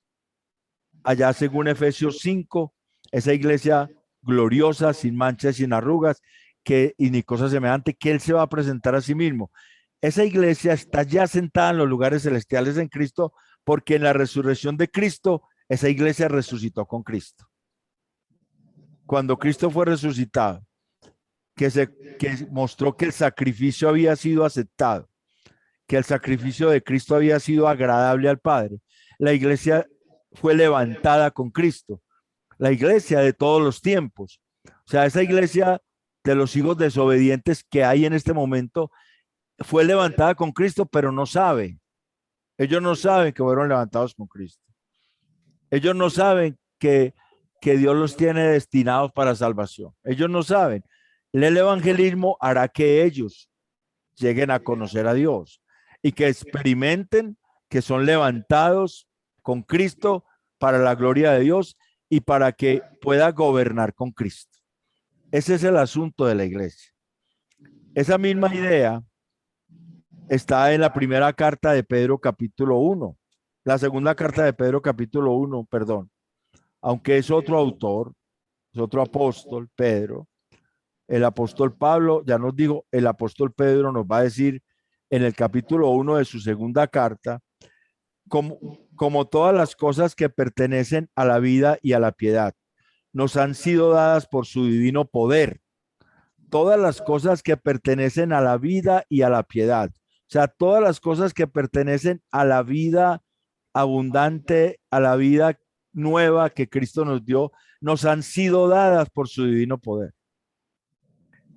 A: Allá, según Efesios 5, esa iglesia gloriosa, sin manchas, sin arrugas, y ni cosa semejante, que Él se va a presentar a sí mismo. Esa iglesia está ya sentada en los lugares celestiales en Cristo, porque en la resurrección de Cristo, esa iglesia resucitó con Cristo. Cuando Cristo fue resucitado, que mostró que el sacrificio había sido aceptado, que el sacrificio de Cristo había sido agradable al Padre, la iglesia fue levantada con Cristo, la iglesia de todos los tiempos. O sea, esa iglesia de los hijos desobedientes que hay en este momento fue levantada con Cristo, pero no sabe. Ellos no saben que fueron levantados con Cristo. Ellos no saben que Dios los tiene destinados para salvación. Ellos no saben. El evangelismo hará que ellos lleguen a conocer a Dios y que experimenten que son levantados con Cristo para la gloria de Dios y para que pueda gobernar con Cristo. Ese es el asunto de la iglesia. Esa misma idea está en la primera carta de Pedro capítulo 1, la segunda carta de Pedro capítulo 1, perdón, aunque es otro autor, es otro apóstol, Pedro. El apóstol Pablo ya nos dijo, el apóstol Pedro nos va a decir en el capítulo 1 de su segunda carta, como todas las cosas que pertenecen a la vida y a la piedad, nos han sido dadas por su divino poder. Todas las cosas que pertenecen a la vida y a la piedad. O sea, todas las cosas que pertenecen a la vida abundante, a la vida nueva que Cristo nos dio, nos han sido dadas por su divino poder.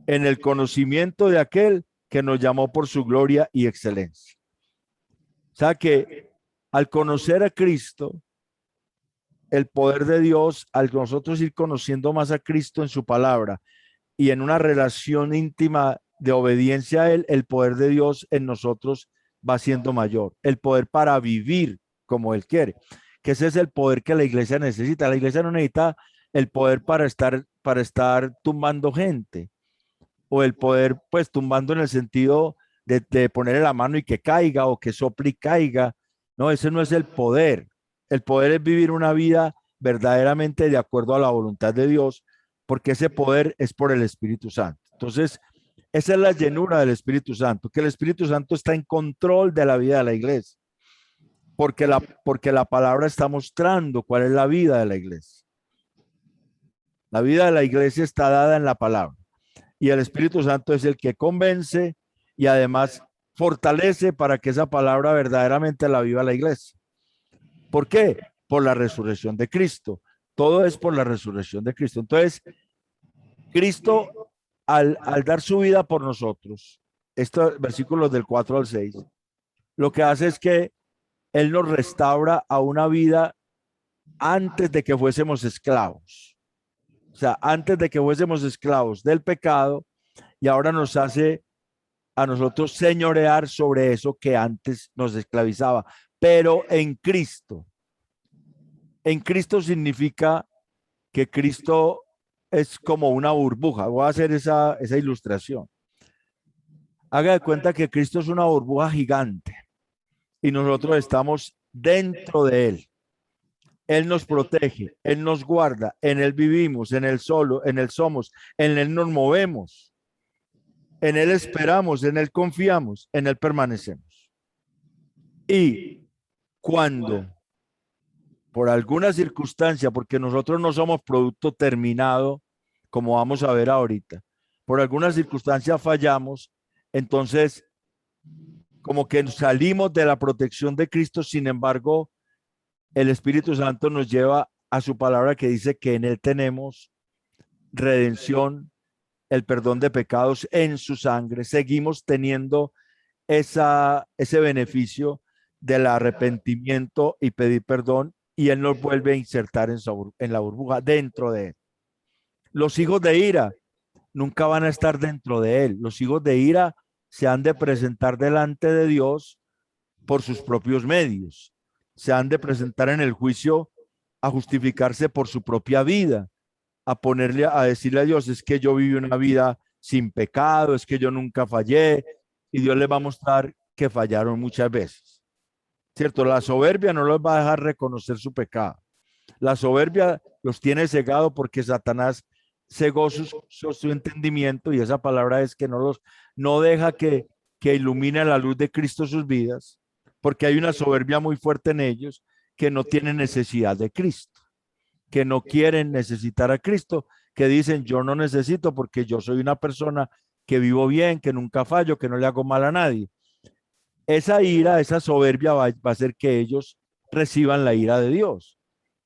A: En el conocimiento de aquel que nos llamó por su gloria y excelencia. O sea que al conocer a Cristo, el poder de Dios, al nosotros ir conociendo más a Cristo en su palabra y en una relación íntima de obediencia a Él, el poder de Dios en nosotros va siendo mayor. El poder para vivir como Él quiere. Que ese es el poder que la iglesia necesita. La iglesia no necesita el poder para estar tumbando gente, o el poder pues tumbando en el sentido de ponerle la mano y que caiga, o que sople y caiga. No, ese no es el poder. El poder es vivir una vida verdaderamente de acuerdo a la voluntad de Dios, porque ese poder es por el Espíritu Santo. Entonces, esa es la llenura del Espíritu Santo, que el Espíritu Santo está en control de la vida de la iglesia, porque la palabra está mostrando cuál es la vida de la iglesia. La vida de la iglesia está dada en la palabra, y el Espíritu Santo es el que convence y además fortalece para que esa palabra verdaderamente la viva la iglesia. ¿Por qué? Por la resurrección de Cristo. Todo es por la resurrección de Cristo. Entonces, Cristo, al dar su vida por nosotros, estos versículos del 4 al 6, lo que hace es que Él nos restaura a una vida antes de que fuésemos esclavos. O sea, antes de que fuésemos esclavos del pecado, y ahora nos hace a nosotros señorear sobre eso que antes nos esclavizaba. Pero en Cristo. En Cristo significa que Cristo es como una burbuja. Voy a hacer esa ilustración. Haga de cuenta que Cristo es una burbuja gigante y nosotros estamos dentro de Él. Él nos protege, Él nos guarda, en Él vivimos, en Él somos, en Él nos movemos, en Él esperamos, en Él confiamos, en Él permanecemos. Y cuando, por alguna circunstancia, porque nosotros no somos producto terminado, como vamos a ver ahorita, por alguna circunstancia fallamos, entonces como que salimos de la protección de Cristo. Sin embargo, el Espíritu Santo nos lleva a su palabra que dice que en Él tenemos redención, el perdón de pecados en su sangre. Seguimos teniendo ese beneficio del arrepentimiento y pedir perdón, y Él nos vuelve a insertar en la burbuja dentro de Él. Los hijos de ira nunca van a estar dentro de Él. Los hijos de ira se han de presentar delante de Dios por sus propios medios. Se han de presentar en el juicio a justificarse por su propia vida, a decirle a Dios, es que yo viví una vida sin pecado, es que yo nunca fallé, y Dios les va a mostrar que fallaron muchas veces. ¿Cierto? La soberbia no los va a dejar reconocer su pecado. La soberbia los tiene cegado porque Satanás cegó su entendimiento, y esa palabra es que no deja que ilumine la luz de Cristo sus vidas, porque hay una soberbia muy fuerte en ellos que no tienen necesidad de Cristo, que no quieren necesitar a Cristo, que dicen yo no necesito porque yo soy una persona que vivo bien, que nunca fallo, que no le hago mal a nadie. Esa ira, esa soberbia va a hacer que ellos reciban la ira de Dios.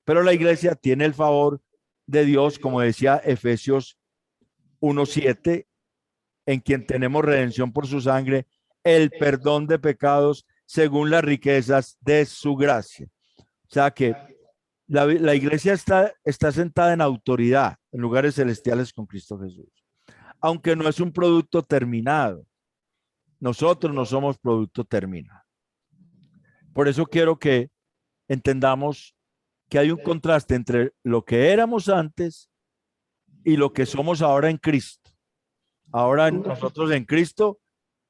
A: Pero la iglesia tiene el favor de Dios, como decía Efesios 1:7, en quien tenemos redención por su sangre, el perdón de pecados según las riquezas de su gracia. O sea que la iglesia está sentada en autoridad en lugares celestiales con Cristo Jesús, aunque no es un producto terminado. Nosotros no somos producto terminado. Por eso quiero que entendamos que hay un contraste entre lo que éramos antes y lo que somos ahora en Cristo. Ahora nosotros en Cristo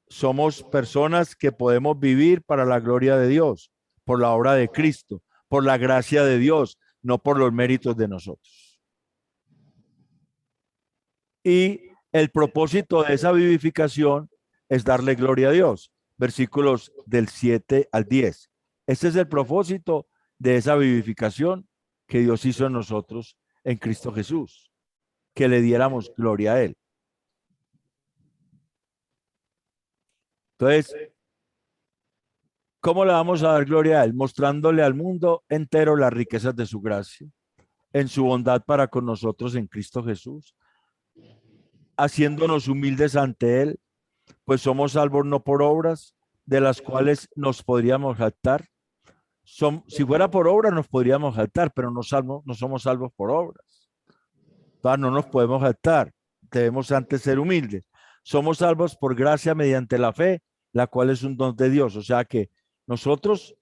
A: somos personas que podemos vivir para la gloria de Dios, por la obra de Cristo, por la gracia de Dios, no por los méritos de nosotros. Y el propósito de esa vivificación es darle gloria a Dios. versículos del 7 al 10. Este es el propósito de esa vivificación que Dios hizo en nosotros en Cristo Jesús, que le diéramos gloria a Él. Entonces, ¿cómo le vamos a dar gloria a Él? Mostrándole al mundo entero las riquezas de su gracia, en su bondad para con nosotros en Cristo Jesús, haciéndonos humildes ante Él, pues somos salvos no por obras, de las cuales nos podríamos jactar. Si fuera por obras nos podríamos jactar, pero no somos salvos por obras. Entonces no nos podemos jactar, debemos antes ser humildes. Somos salvos por gracia mediante la fe, la cual es un don de Dios. O sea que nosotros,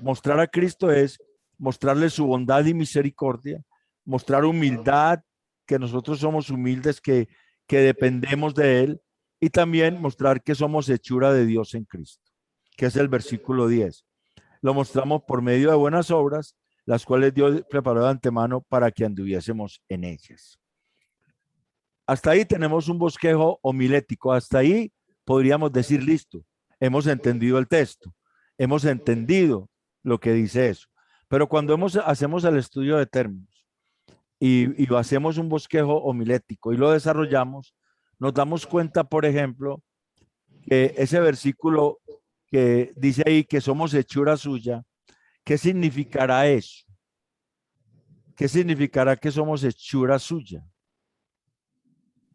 A: mostrar a Cristo es mostrarle su bondad y misericordia, mostrar humildad, que nosotros somos humildes, que dependemos de Él, y también mostrar que somos hechura de Dios en Cristo, que es el versículo 10. Lo mostramos por medio de buenas obras, las cuales Dios preparó de antemano para que anduviésemos en ellas. Hasta ahí tenemos un bosquejo homilético. Hasta ahí podríamos decir, listo, hemos entendido el texto, hemos entendido lo que dice eso. Pero cuando hacemos el estudio de términos y hacemos un bosquejo homilético y lo desarrollamos, nos damos cuenta, por ejemplo, que ese versículo que dice ahí que somos hechura suya, ¿qué significará eso? ¿Qué significará que somos hechura suya?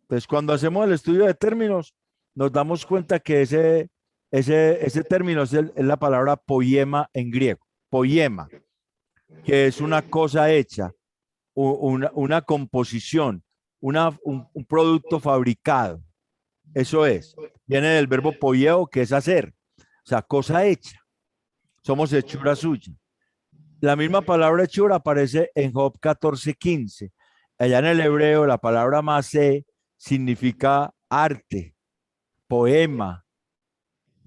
A: Pues cuando hacemos el estudio de términos, nos damos cuenta que ese término es la palabra poiema en griego. Poiema, que es una cosa hecha, una composición, un producto fabricado. Eso es. Viene del verbo poieo, que es hacer. O sea, cosa hecha. Somos hechura suya. La misma palabra hechura aparece en Job 14:15. Allá en el hebreo, la palabra masé significa arte, poema,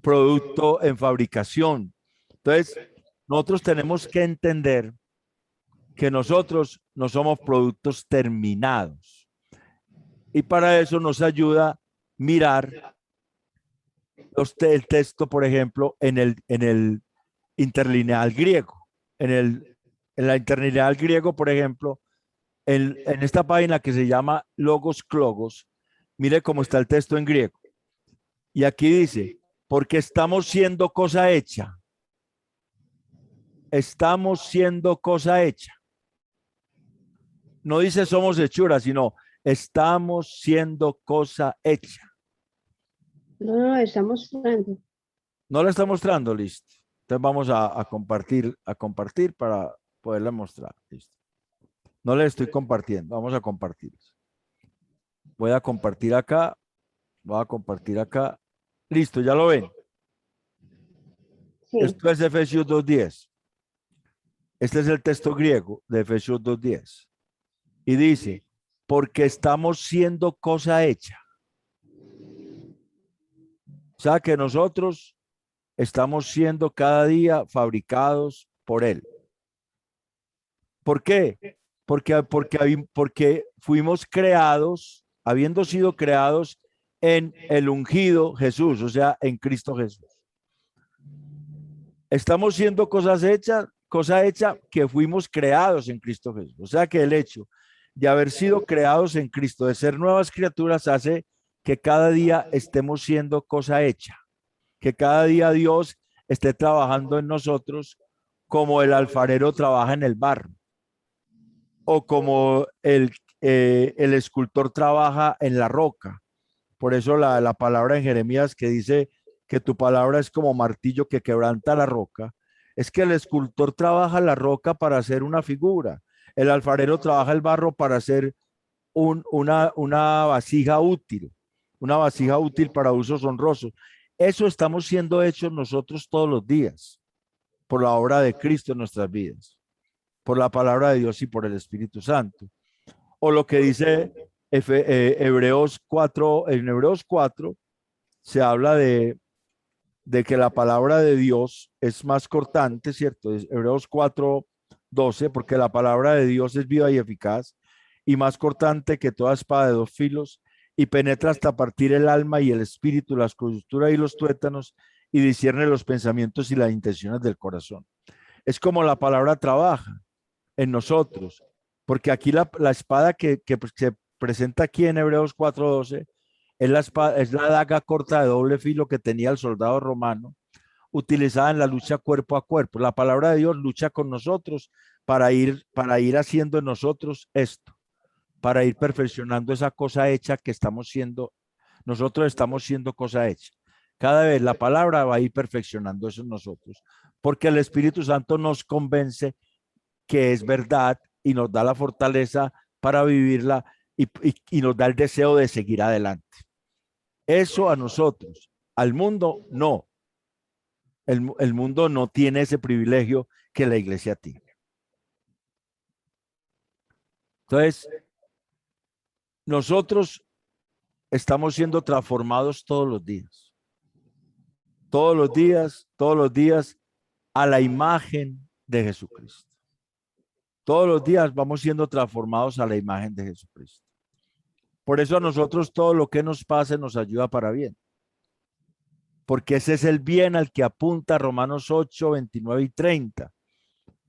A: producto en fabricación. Entonces, nosotros tenemos que entender que nosotros no somos productos terminados. Y para eso nos ayuda mirar el texto, por ejemplo, en el interlineal griego. En la interlineal griego, por ejemplo, en esta página que se llama Logos Clogos, mire cómo está el texto en griego. Y aquí dice, porque estamos siendo cosa hecha. Estamos siendo cosa hecha. No dice somos hechura, sino estamos siendo cosa hecha.
F: No, está mostrando.
A: No la está mostrando, listo. Entonces vamos a compartir para poderla mostrar. Listo. No le estoy compartiendo, vamos a compartir. Voy a compartir acá. Voy a compartir acá. Listo, ya lo ven.
F: Sí.
A: Esto es Efesios 2:10. Este es el texto griego de Efesios 2:10. Y dice, porque estamos siendo cosa hecha. O sea que nosotros estamos siendo cada día fabricados por Él. ¿Por qué? Porque fuimos creados, habiendo sido creados en el ungido Jesús, o sea, en Cristo Jesús. Estamos siendo cosa hecha que fuimos creados en Cristo Jesús. O sea que el hecho de haber sido creados en Cristo, de ser nuevas criaturas, hace que cada día estemos siendo cosa hecha, que cada día Dios esté trabajando en nosotros como el alfarero trabaja en el barro, o como el escultor trabaja en la roca. Por eso la palabra en Jeremías que dice que tu palabra es como martillo que quebranta la roca, es que el escultor trabaja la roca para hacer una figura, el alfarero trabaja el barro para hacer una vasija útil, para usos honrosos. Eso estamos siendo hechos nosotros todos los días, por la obra de Cristo en nuestras vidas, por la palabra de Dios y por el Espíritu Santo. O lo que dice Hebreos 4, en Hebreos 4 se habla de que la palabra de Dios es más cortante, ¿cierto? Es Hebreos 4:12, porque la palabra de Dios es viva y eficaz y más cortante que toda espada de dos filos y penetra hasta partir el alma y el espíritu, las coyunturas y los tuétanos, y discierne los pensamientos y las intenciones del corazón. Es como la palabra trabaja en nosotros, porque aquí la espada que se presenta aquí en Hebreos 4:12 es la daga corta de doble filo que tenía el soldado romano, utilizada en la lucha cuerpo a cuerpo. La palabra de Dios lucha con nosotros para ir haciendo en nosotros esto, para ir perfeccionando esa cosa hecha que estamos siendo. Nosotros estamos siendo cosa hecha. Cada vez la palabra va a ir perfeccionando eso en nosotros, porque el Espíritu Santo nos convence que es verdad y nos da la fortaleza para vivirla y nos da el deseo de seguir adelante. Eso a nosotros, al mundo no. El mundo no tiene ese privilegio que la iglesia tiene. Entonces, nosotros estamos siendo transformados todos los días. Todos los días a la imagen de Jesucristo. Todos los días vamos siendo transformados a la imagen de Jesucristo. Por eso a nosotros todo lo que nos pase nos ayuda para bien. Porque ese es el bien al que apunta Romanos 8, 29 y 30.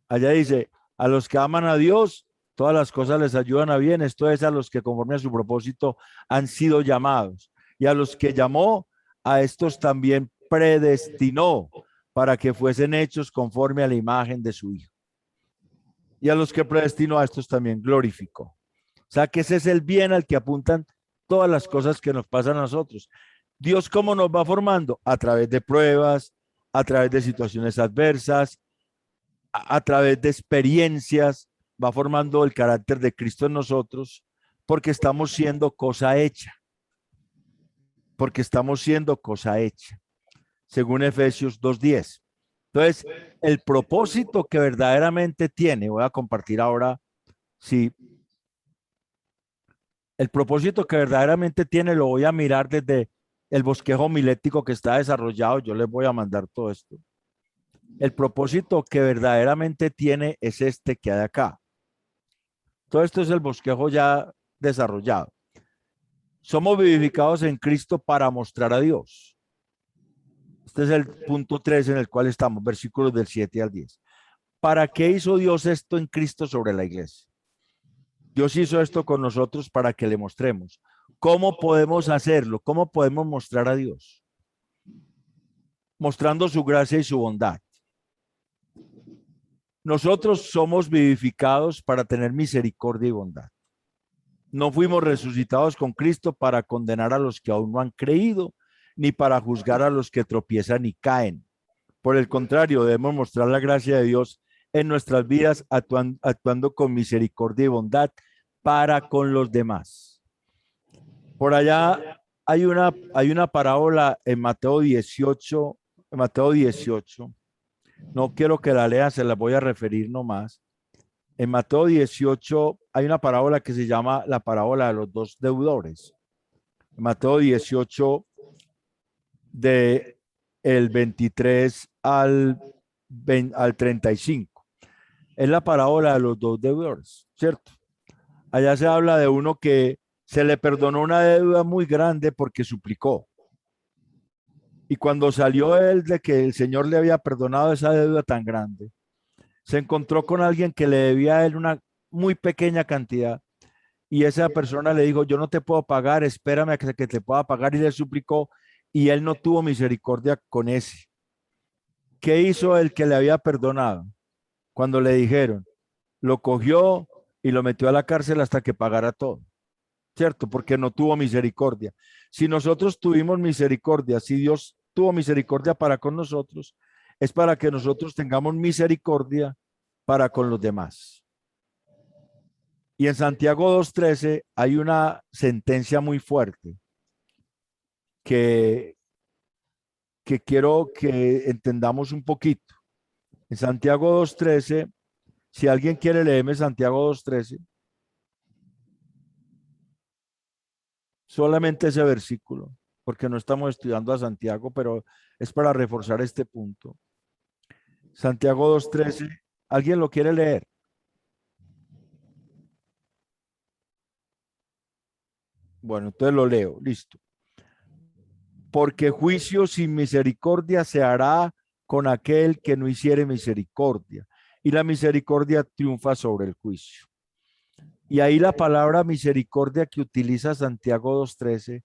A: Allá dice, a los que aman a Dios, todas las cosas les ayudan a bien. Esto es a los que conforme a su propósito han sido llamados. Y a los que llamó, a estos también predestinó para que fuesen hechos conforme a la imagen de su Hijo. Y a los que predestinó, a estos también glorificó. O sea que ese es el bien al que apuntan todas las cosas que nos pasan a nosotros. Dios, ¿cómo nos va formando? A través de pruebas, a través de situaciones adversas, a través de experiencias, va formando el carácter de Cristo en nosotros, porque estamos siendo cosa hecha. Porque estamos siendo cosa hecha, según Efesios 2:10. Entonces, el propósito que verdaderamente tiene, voy a compartir ahora, sí, el propósito que verdaderamente tiene lo voy a mirar desde el bosquejo homilético que está desarrollado. Yo les voy a mandar todo esto. El propósito que verdaderamente tiene es este que hay acá. Todo esto es el bosquejo ya desarrollado. Somos vivificados en Cristo para mostrar a Dios. Este es el punto 3 en el cual estamos, versículos del 7 al 10. ¿Para qué hizo Dios esto en Cristo sobre la iglesia? Dios hizo esto con nosotros para que le mostremos. ¿Cómo podemos hacerlo? ¿Cómo podemos mostrar a Dios? Mostrando su gracia y su bondad. Nosotros somos vivificados para tener misericordia y bondad. No fuimos resucitados con Cristo para condenar a los que aún no han creído, ni para juzgar a los que tropiezan y caen. Por el contrario, debemos mostrar la gracia de Dios en nuestras vidas, actuando con misericordia y bondad para con los demás. Por allá hay una parábola en Mateo 18. No quiero que la lean, se la voy a referir nomás. En Mateo 18 hay una parábola que se llama la parábola de los dos deudores. En Mateo 18, del 23 al 35. Es la parábola de los dos deudores, ¿cierto? Allá se habla de uno que se le perdonó una deuda muy grande porque suplicó. Y cuando salió él de que el Señor le había perdonado esa deuda tan grande, se encontró con alguien que le debía a él una muy pequeña cantidad y esa persona le dijo, yo no te puedo pagar, espérame a que te pueda pagar, y le suplicó y él no tuvo misericordia con ese. ¿Qué hizo el que le había perdonado? Cuando le dijeron, lo cogió y lo metió a la cárcel hasta que pagara todo, ¿cierto? Porque no tuvo misericordia. Si nosotros tuvimos misericordia, si Dios tuvo misericordia para con nosotros, es para que nosotros tengamos misericordia para con los demás. Y en Santiago 2:13 hay una sentencia muy fuerte que quiero que entendamos un poquito. En Santiago 2:13, si alguien quiere leerme Santiago 2:13, solamente ese versículo, porque no estamos estudiando a Santiago, pero es para reforzar este punto. Santiago 2:13, ¿alguien lo quiere leer? Bueno, entonces lo leo, listo. Porque juicio sin misericordia se hará con aquel que no hiciere misericordia, y la misericordia triunfa sobre el juicio. Y ahí la palabra misericordia que utiliza Santiago 2:13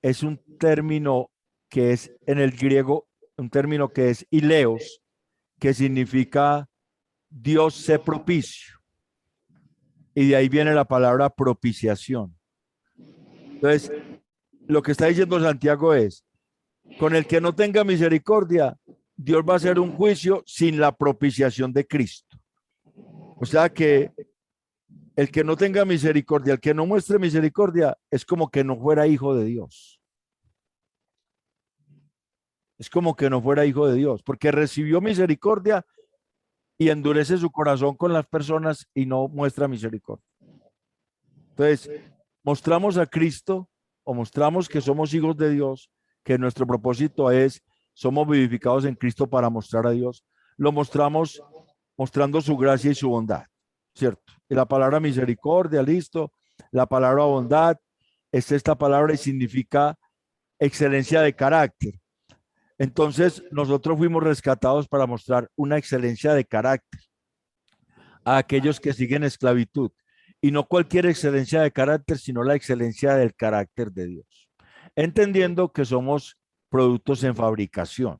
A: es un término que es en el griego, un término que es ileos, que significa Dios se propicio. Y de ahí viene la palabra propiciación. Entonces, lo que está diciendo Santiago es, con el que no tenga misericordia, Dios va a hacer un juicio sin la propiciación de Cristo. O sea que el que no tenga misericordia, el que no muestre misericordia, es como que no fuera hijo de Dios. Es como que no fuera hijo de Dios, porque recibió misericordia y endurece su corazón con las personas y no muestra misericordia. Entonces, mostramos a Cristo o mostramos que somos hijos de Dios, que nuestro propósito es, somos vivificados en Cristo para mostrar a Dios. Lo mostramos mostrando su gracia y su bondad, ¿cierto? Y la palabra misericordia, listo. La palabra bondad es esta palabra y significa excelencia de carácter. Entonces, nosotros fuimos rescatados para mostrar una excelencia de carácter a aquellos que siguen esclavitud. Y no cualquier excelencia de carácter, sino la excelencia del carácter de Dios. Entendiendo que somos productos en fabricación.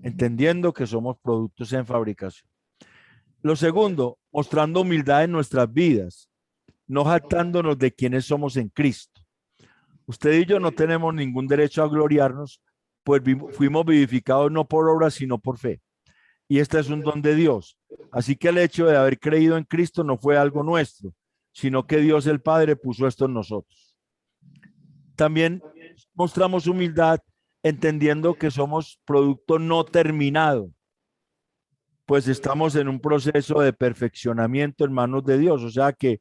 A: Entendiendo que somos productos en fabricación. Lo segundo, mostrando humildad en nuestras vidas, no jactándonos de quienes somos en Cristo. Usted y yo no tenemos ningún derecho a gloriarnos, pues fuimos vivificados no por obras, sino por fe. Y este es un don de Dios. Así que el hecho de haber creído en Cristo no fue algo nuestro, sino que Dios el Padre puso esto en nosotros. También mostramos humildad entendiendo que somos producto no terminado, pues estamos en un proceso de perfeccionamiento en manos de Dios. O sea que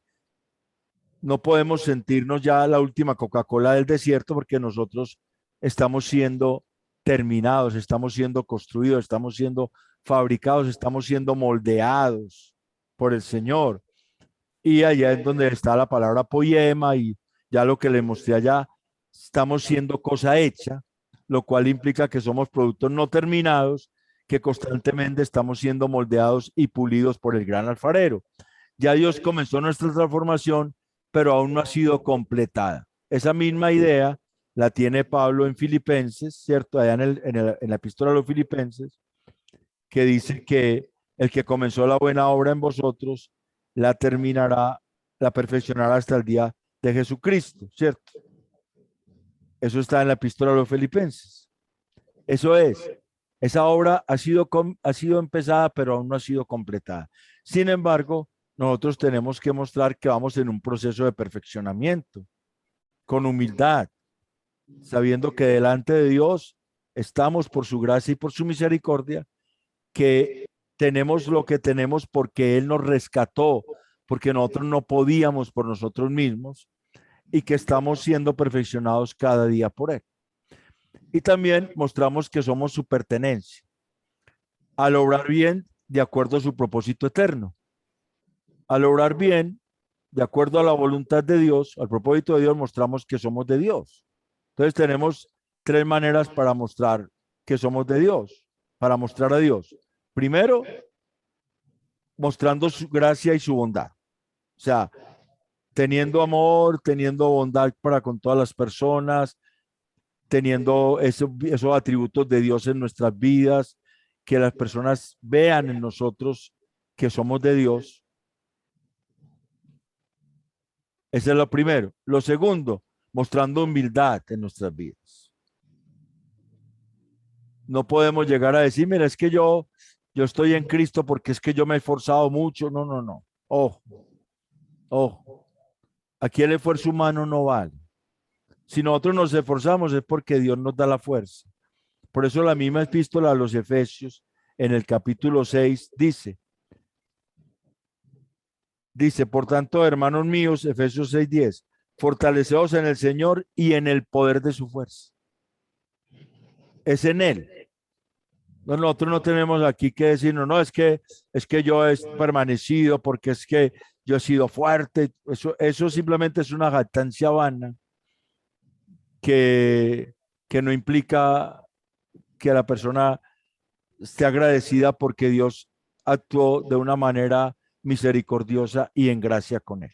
A: no podemos sentirnos ya la última Coca-Cola del desierto porque nosotros estamos siendo terminados, estamos siendo construidos, estamos siendo fabricados, estamos siendo moldeados por el Señor. Y allá es donde está la palabra poema y ya lo que le mostré allá, estamos siendo cosa hecha, lo cual implica que somos productos no terminados, que constantemente estamos siendo moldeados y pulidos por el gran alfarero. Ya Dios comenzó nuestra transformación, pero aún no ha sido completada. Esa misma idea la tiene Pablo en Filipenses, ¿cierto? Allá en la epístola a los Filipenses, que dice que el que comenzó la buena obra en vosotros, la terminará, la perfeccionará hasta el día de Jesucristo, ¿cierto? Eso está en la epístola a los Filipenses. Eso es, esa obra ha sido empezada, pero aún no ha sido completada. Sin embargo, nosotros tenemos que mostrar que vamos en un proceso de perfeccionamiento, con humildad, sabiendo que delante de Dios estamos por su gracia y por su misericordia, que tenemos lo que tenemos porque Él nos rescató, porque nosotros no podíamos por nosotros mismos y que estamos siendo perfeccionados cada día por Él. Y también mostramos que somos su pertenencia, al obrar bien de acuerdo a su propósito eterno. Al obrar bien, de acuerdo a la voluntad de Dios, al propósito de Dios, mostramos que somos de Dios. Entonces tenemos tres maneras para mostrar que somos de Dios, para mostrar a Dios. Primero, mostrando su gracia y su bondad. O sea, teniendo amor, teniendo bondad para con todas las personas, teniendo esos atributos de Dios en nuestras vidas, que las personas vean en nosotros que somos de Dios. Ese es lo primero. Lo segundo, mostrando humildad en nuestras vidas. No podemos llegar a decir, mira, es que yo estoy en Cristo porque es que yo me he esforzado mucho. No, no, no. Ojo. Aquí el esfuerzo humano no vale. Si nosotros nos esforzamos es porque Dios nos da la fuerza. Por eso la misma epístola a los Efesios, en el capítulo 6, dice, por tanto, hermanos míos, Efesios 6:10, fortaleceos en el Señor y en el poder de su fuerza. Es en Él. Nosotros no tenemos aquí que decir, no, es que yo he permanecido porque es que yo he sido fuerte. Eso simplemente es una jactancia vana, que no implica que la persona esté agradecida porque Dios actuó de una manera misericordiosa y en gracia con él.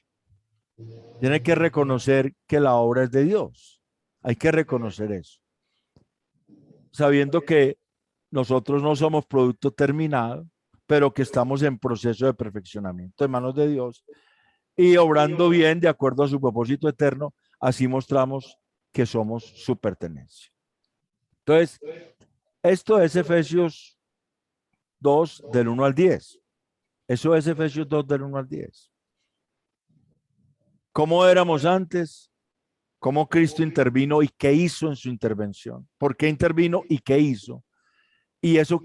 A: Tiene que reconocer que la obra es de Dios. Hay que reconocer eso. Sabiendo que nosotros no somos producto terminado, pero que estamos en proceso de perfeccionamiento en manos de Dios y obrando bien de acuerdo a su propósito eterno, así mostramos que somos su pertenencia. Entonces, esto es Efesios 2 del 1 al 10. Eso es Efesios 2 del 1 al 10. ¿Cómo éramos antes? ¿Cómo Cristo intervino y qué hizo en su intervención? ¿Por qué intervino y qué hizo? Y eso,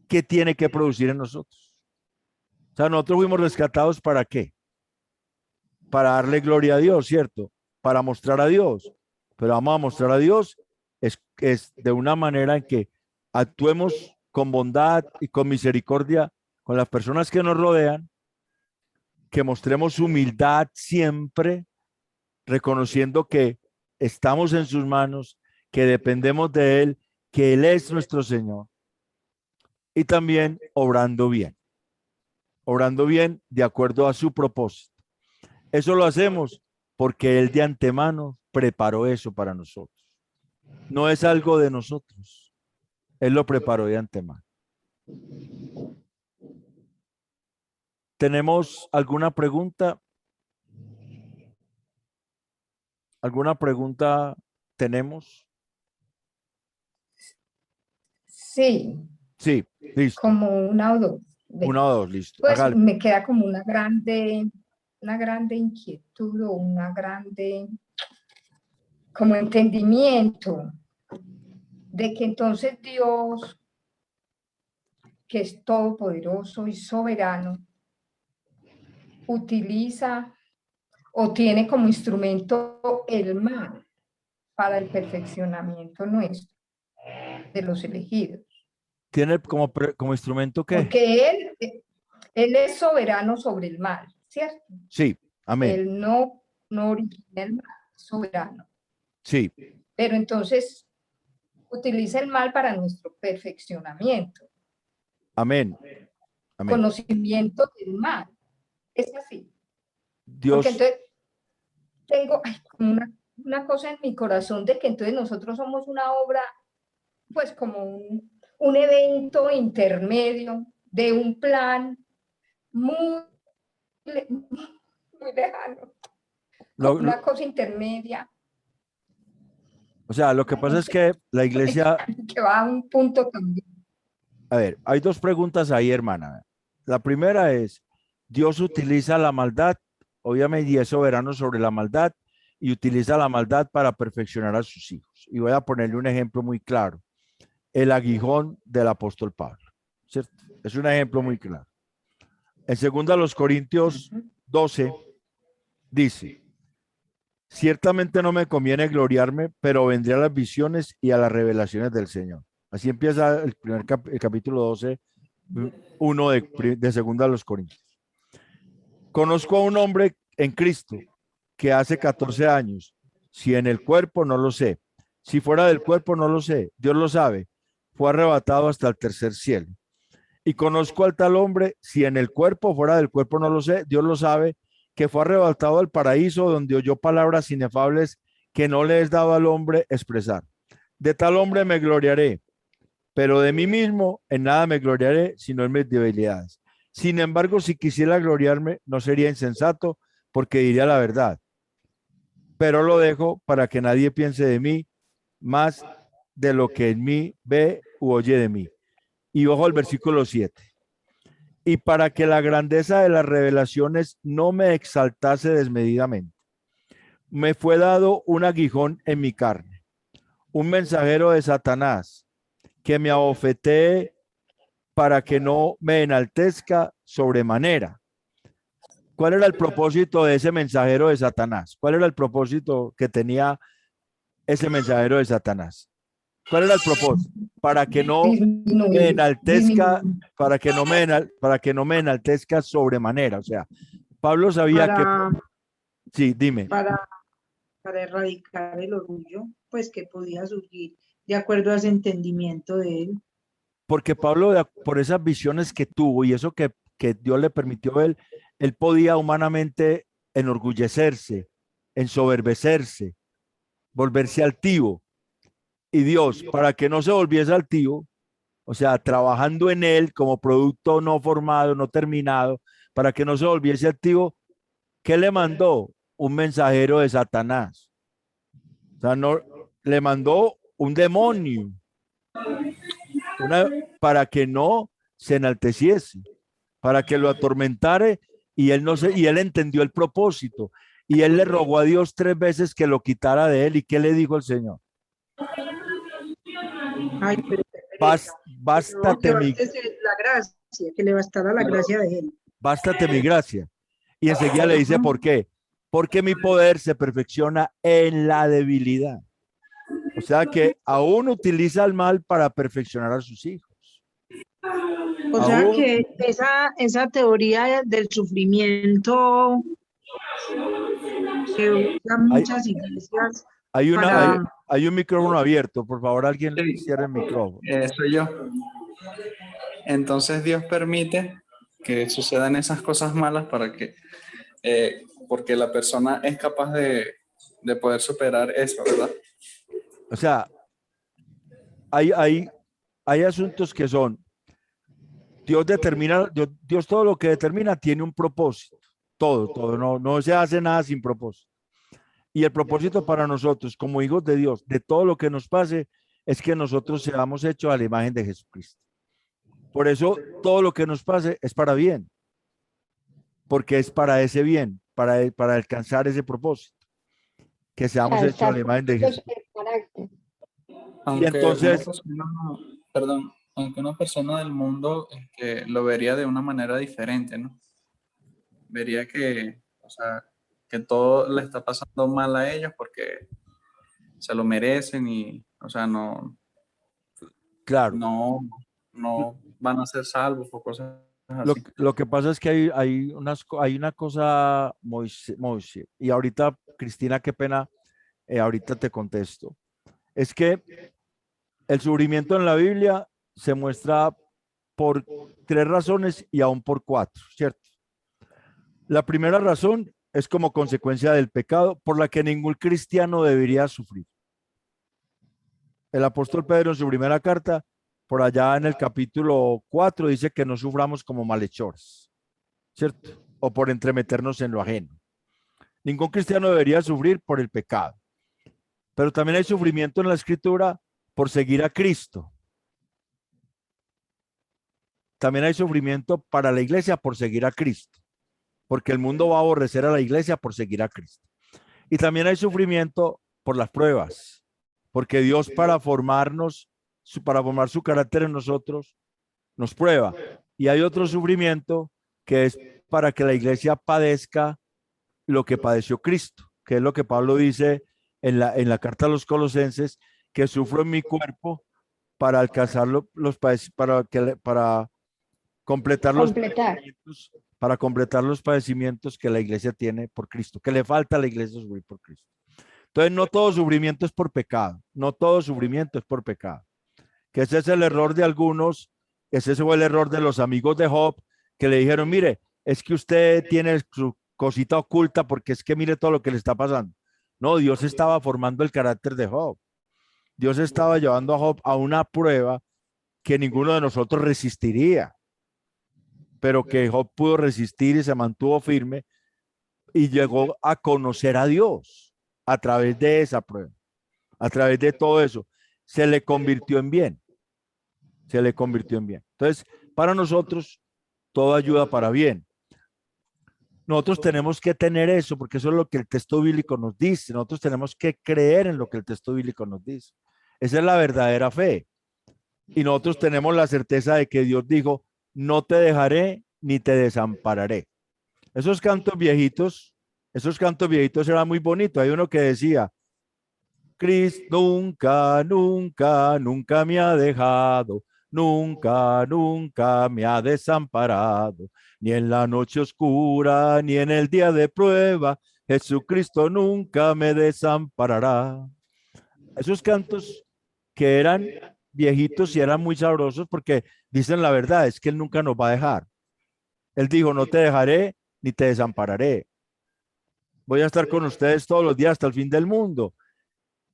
A: ¿qué tiene que producir en nosotros? O sea, nosotros fuimos rescatados ¿para qué? Para darle gloria a Dios, ¿cierto? Para mostrar a Dios. Pero vamos a mostrar a Dios es de una manera en que actuemos con bondad y con misericordia con las personas que nos rodean, que mostremos humildad siempre, reconociendo que estamos en sus manos, que dependemos de Él, que Él es nuestro Señor. Y también obrando bien de acuerdo a su propósito. Eso lo hacemos porque Él de antemano preparó eso para nosotros. No es algo de nosotros. Él lo preparó de antemano. ¿Tenemos alguna pregunta? ¿Alguna pregunta tenemos?
B: Sí.
A: Sí, listo.
B: Como una o dos.
A: Una o dos, listo.
B: Pues
A: Hágale.
B: me queda como una grande inquietud o una grande como entendimiento de que entonces Dios, que es todopoderoso y soberano, utiliza o tiene como instrumento el mal para el perfeccionamiento nuestro, de los elegidos.
A: ¿Tiene como instrumento qué?
B: Porque él es soberano sobre el mal, ¿cierto?
A: Sí, amén.
B: Él no origina el mal, es soberano.
A: Sí.
B: Pero entonces utiliza el mal para nuestro perfeccionamiento.
A: Amén. Amén.
B: Conocimiento del mal. Es así.
A: Dios.
B: Porque entonces tengo como una cosa en mi corazón de que entonces nosotros somos una obra, pues como un evento intermedio de un plan muy lejano. Una cosa intermedia.
A: O sea, lo que pasa es que la iglesia...
B: Que va a un punto también.
A: A ver, hay dos preguntas ahí, hermana. La primera es, Dios utiliza la maldad, obviamente, y es soberano sobre la maldad, y utiliza la maldad para perfeccionar a sus hijos. Y voy a ponerle un ejemplo muy claro. El aguijón del apóstol Pablo, ¿cierto? Es un ejemplo muy claro. En 2 Corintios 12 dice, ciertamente no me conviene gloriarme, pero vendré a las visiones y a las revelaciones del Señor. Así empieza el capítulo 12, 1 de 2 Corintios. Conozco a un hombre en Cristo que hace 14 años, si en el cuerpo no lo sé, si fuera del cuerpo no lo sé, Dios lo sabe, fue arrebatado hasta el tercer cielo. Y conozco al tal hombre, si en el cuerpo, fuera del cuerpo no lo sé, Dios lo sabe, que fue arrebatado al paraíso donde oyó palabras inefables que no le es dado al hombre expresar. De tal hombre me gloriaré, pero de mí mismo en nada me gloriaré, sino en mis debilidades. Sin embargo, si quisiera gloriarme, no sería insensato, porque diría la verdad. Pero lo dejo para que nadie piense de mí más de lo que en mí ve u oye de mí. Y ojo al versículo 7. Y para que la grandeza de las revelaciones no me exaltase desmedidamente, me fue dado un aguijón en mi carne, un mensajero de Satanás, que me abofetee para que no me enaltezca sobremanera. ¿Cuál era el propósito de ese mensajero de Satanás? ¿Cuál era el propósito que tenía ese mensajero de Satanás? ¿Cuál era el propósito? Para que no me enaltezca, para que no me enaltezca sobremanera. O sea, Pablo sabía que... Sí, dime.
G: para erradicar el orgullo, pues que podía surgir de acuerdo a ese entendimiento de él.
A: Porque Pablo, por esas visiones que tuvo y eso que Dios le permitió a él podía humanamente enorgullecerse, ensoberbecerse, volverse altivo. Y Dios, para que no se volviese altivo, o sea, trabajando en él como producto no formado, no terminado, para que no se volviese altivo, ¿qué le mandó? Un mensajero de Satanás. O sea, no, le mandó un demonio para que no se enalteciese, para que lo atormentare y él entendió el propósito. Y él le rogó a Dios 3 veces que lo quitara de él. ¿Y qué le dijo el Señor?
G: Ay, pero
A: Bástate
G: no,
A: mi,
G: la gracia, que le bastara la gracia de él.
A: bástate mi gracia. Y enseguida le dice, ¿por qué? Porque mi poder se perfecciona en la debilidad. O sea que aún utiliza el mal para perfeccionar a sus hijos.
G: O sea que esa teoría del sufrimiento que usan muchas iglesias
A: hay un micrófono abierto. Por favor, alguien cierre el micrófono.
H: Soy yo. Entonces Dios permite que sucedan esas cosas malas para que, porque la persona es capaz de poder superar eso, ¿verdad?
A: O sea, hay asuntos que son, Dios determina, Dios todo lo que determina tiene un propósito. Todo, no se hace nada sin propósito. Y el propósito para nosotros, como hijos de Dios, de todo lo que nos pase, es que nosotros seamos hechos a la imagen de Jesucristo. Por eso, todo lo que nos pase es para bien. Porque es para ese bien, para alcanzar ese propósito. Que seamos hechos a la imagen de Jesucristo.
H: Aunque
A: y entonces,
H: aunque una persona del mundo lo vería de una manera diferente, ¿no? Vería que, o sea, que todo le está pasando mal a ellos porque se lo merecen y, o sea,
A: claro,
H: no van a ser salvos o cosas así.
A: Lo que pasa es que hay una cosa, Moisés, y ahorita, Cristina, qué pena, ahorita te contesto. Es que el sufrimiento en la Biblia se muestra por 3 razones y aún por 4, ¿cierto? La primera razón es como consecuencia del pecado por la que ningún cristiano debería sufrir. El apóstol Pedro en su primera carta, por allá en el capítulo 4, dice que no suframos como malhechores, ¿cierto? O por entremeternos en lo ajeno. Ningún cristiano debería sufrir por el pecado. Pero también hay sufrimiento en la Escritura por seguir a Cristo. También hay sufrimiento para la iglesia por seguir a Cristo, porque el mundo va a aborrecer a la iglesia por seguir a Cristo. Y también hay sufrimiento por las pruebas, porque Dios para formar su carácter en nosotros, nos prueba. Y hay otro sufrimiento que es para que la iglesia padezca lo que padeció Cristo, que es lo que Pablo dice en la carta a los Colosenses, que sufro en mi cuerpo para alcanzar para completar los padecimientos que la iglesia tiene por Cristo, que le falta a la iglesia sufrir por Cristo. Entonces, no todo sufrimiento es por pecado, no todo sufrimiento es por pecado. Que ese es el error de algunos, ese fue el error de los amigos de Job, que le dijeron, mire, es que usted tiene su cosita oculta porque es que mire todo lo que le está pasando. No, Dios estaba formando el carácter de Job. Dios estaba llevando a Job a una prueba que ninguno de nosotros resistiría, pero que Job pudo resistir y se mantuvo firme y llegó a conocer a Dios a través de esa prueba, a través de todo eso. Se le convirtió en bien. Se le convirtió en bien. Entonces, para nosotros, todo ayuda para bien. Nosotros tenemos que tener eso, porque eso es lo que el texto bíblico nos dice. Nosotros tenemos que creer en lo que el texto bíblico nos dice. Esa es la verdadera fe. Y nosotros tenemos la certeza de que Dios dijo, no te dejaré ni te desampararé. Esos cantos viejitos eran muy bonitos. Hay uno que decía, Cristo nunca, nunca, nunca me ha dejado, nunca, nunca me ha desamparado, ni en la noche oscura, ni en el día de prueba, Jesucristo nunca me desamparará. Esos cantos que eran viejitos y eran muy sabrosos porque dicen la verdad, es que Él nunca nos va a dejar. Él dijo, no te dejaré ni te desampararé. Voy a estar con ustedes todos los días hasta el fin del mundo.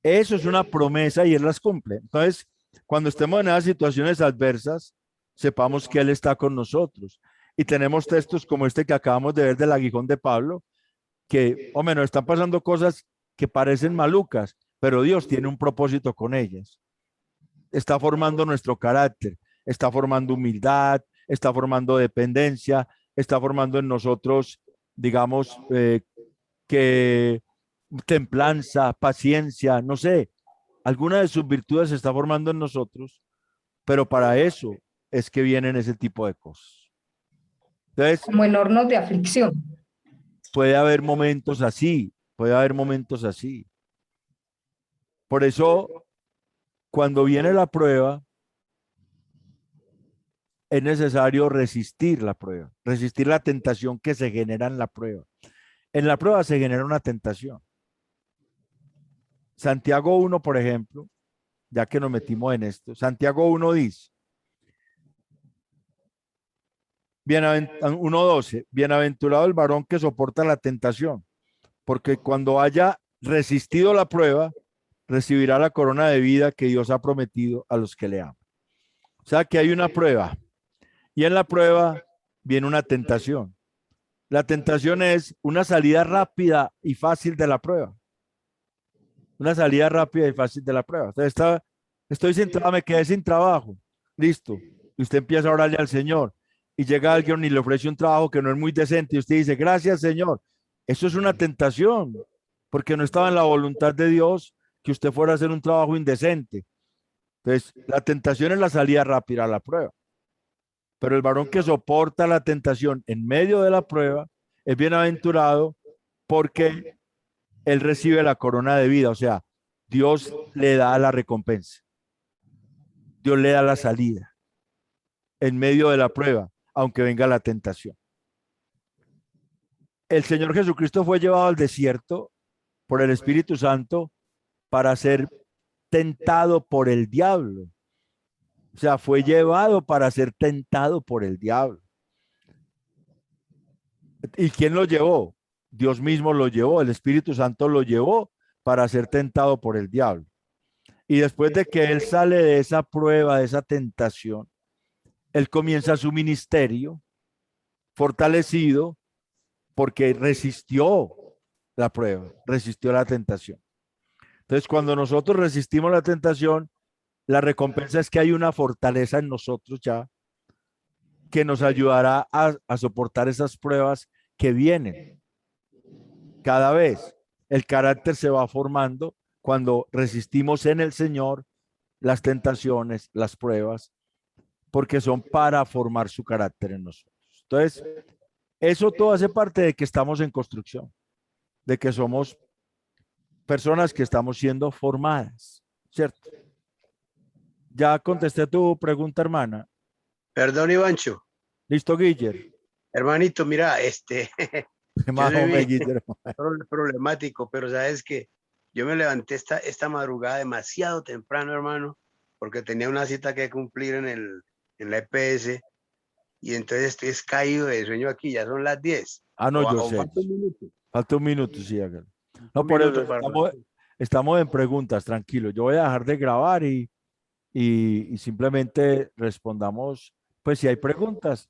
A: Eso es una promesa y Él las cumple. Entonces, cuando estemos en esas situaciones adversas, sepamos que Él está con nosotros. Y tenemos textos como este que acabamos de ver del aguijón de Pablo, que, hombre, nos están pasando cosas que parecen malucas, pero Dios tiene un propósito con ellas. Está formando nuestro carácter, está formando humildad, está formando dependencia, está formando en nosotros, digamos, que templanza, paciencia, no sé, alguna de sus virtudes se está formando en nosotros, pero para eso es que vienen ese tipo de cosas. Entonces,
B: como en hornos de aflicción.
A: puede haber momentos así, puede haber momentos así. Por eso, cuando viene la prueba, es necesario resistir la prueba, resistir la tentación que se genera en la prueba. En la prueba se genera una tentación. Santiago 1, por ejemplo, ya que nos metimos en esto, Santiago 1 dice, 1:12, bienaventurado el varón que soporta la tentación, porque cuando haya resistido la prueba, recibirá la corona de vida que Dios ha prometido a los que le aman. O sea que hay una prueba, y en la prueba viene una tentación. La tentación es una salida rápida y fácil de la prueba. Una salida rápida y fácil de la prueba. Entonces, estoy sin trabajo, me quedé sin trabajo. Listo. Y usted empieza a orarle al Señor. Y llega alguien y le ofrece un trabajo que no es muy decente. Y usted dice, gracias, Señor. Eso es una tentación. Porque no estaba en la voluntad de Dios que usted fuera a hacer un trabajo indecente. Entonces, la tentación es la salida rápida a la prueba. Pero el varón que soporta la tentación en medio de la prueba es bienaventurado porque él recibe la corona de vida. O sea, Dios le da la recompensa. Dios le da la salida en medio de la prueba, aunque venga la tentación. El Señor Jesucristo fue llevado al desierto por el Espíritu Santo para ser tentado por el diablo. O sea, fue llevado para ser tentado por el diablo. ¿Y quién lo llevó? Dios mismo lo llevó, el Espíritu Santo lo llevó para ser tentado por el diablo. Y después de que él sale de esa prueba, de esa tentación, él comienza su ministerio fortalecido porque resistió la prueba, resistió la tentación. Entonces, cuando nosotros resistimos la tentación, la recompensa es que hay una fortaleza en nosotros ya que nos ayudará a soportar esas pruebas que vienen. Cada vez el carácter se va formando cuando resistimos en el Señor las tentaciones, las pruebas, porque son para formar su carácter en nosotros. Entonces, eso todo hace parte de que estamos en construcción, de que somos personas que estamos siendo formadas, ¿cierto? Ya contesté tu pregunta, hermana.
D: Perdón, Ivancho.
A: Listo, Guiller.
D: Hermanito, mira,
A: Más
D: yo soy problemático, pero sabes que yo me levanté esta madrugada demasiado temprano, hermano, porque tenía una cita que cumplir en la EPS, y entonces estoy caído de sueño aquí, ya son las 10.
A: Ah, no, yo sé.
D: Falta un minuto.
A: Falta un minuto, sí. No, por eso estamos en preguntas, tranquilo. Yo voy a dejar de grabar y simplemente respondamos, pues si hay preguntas.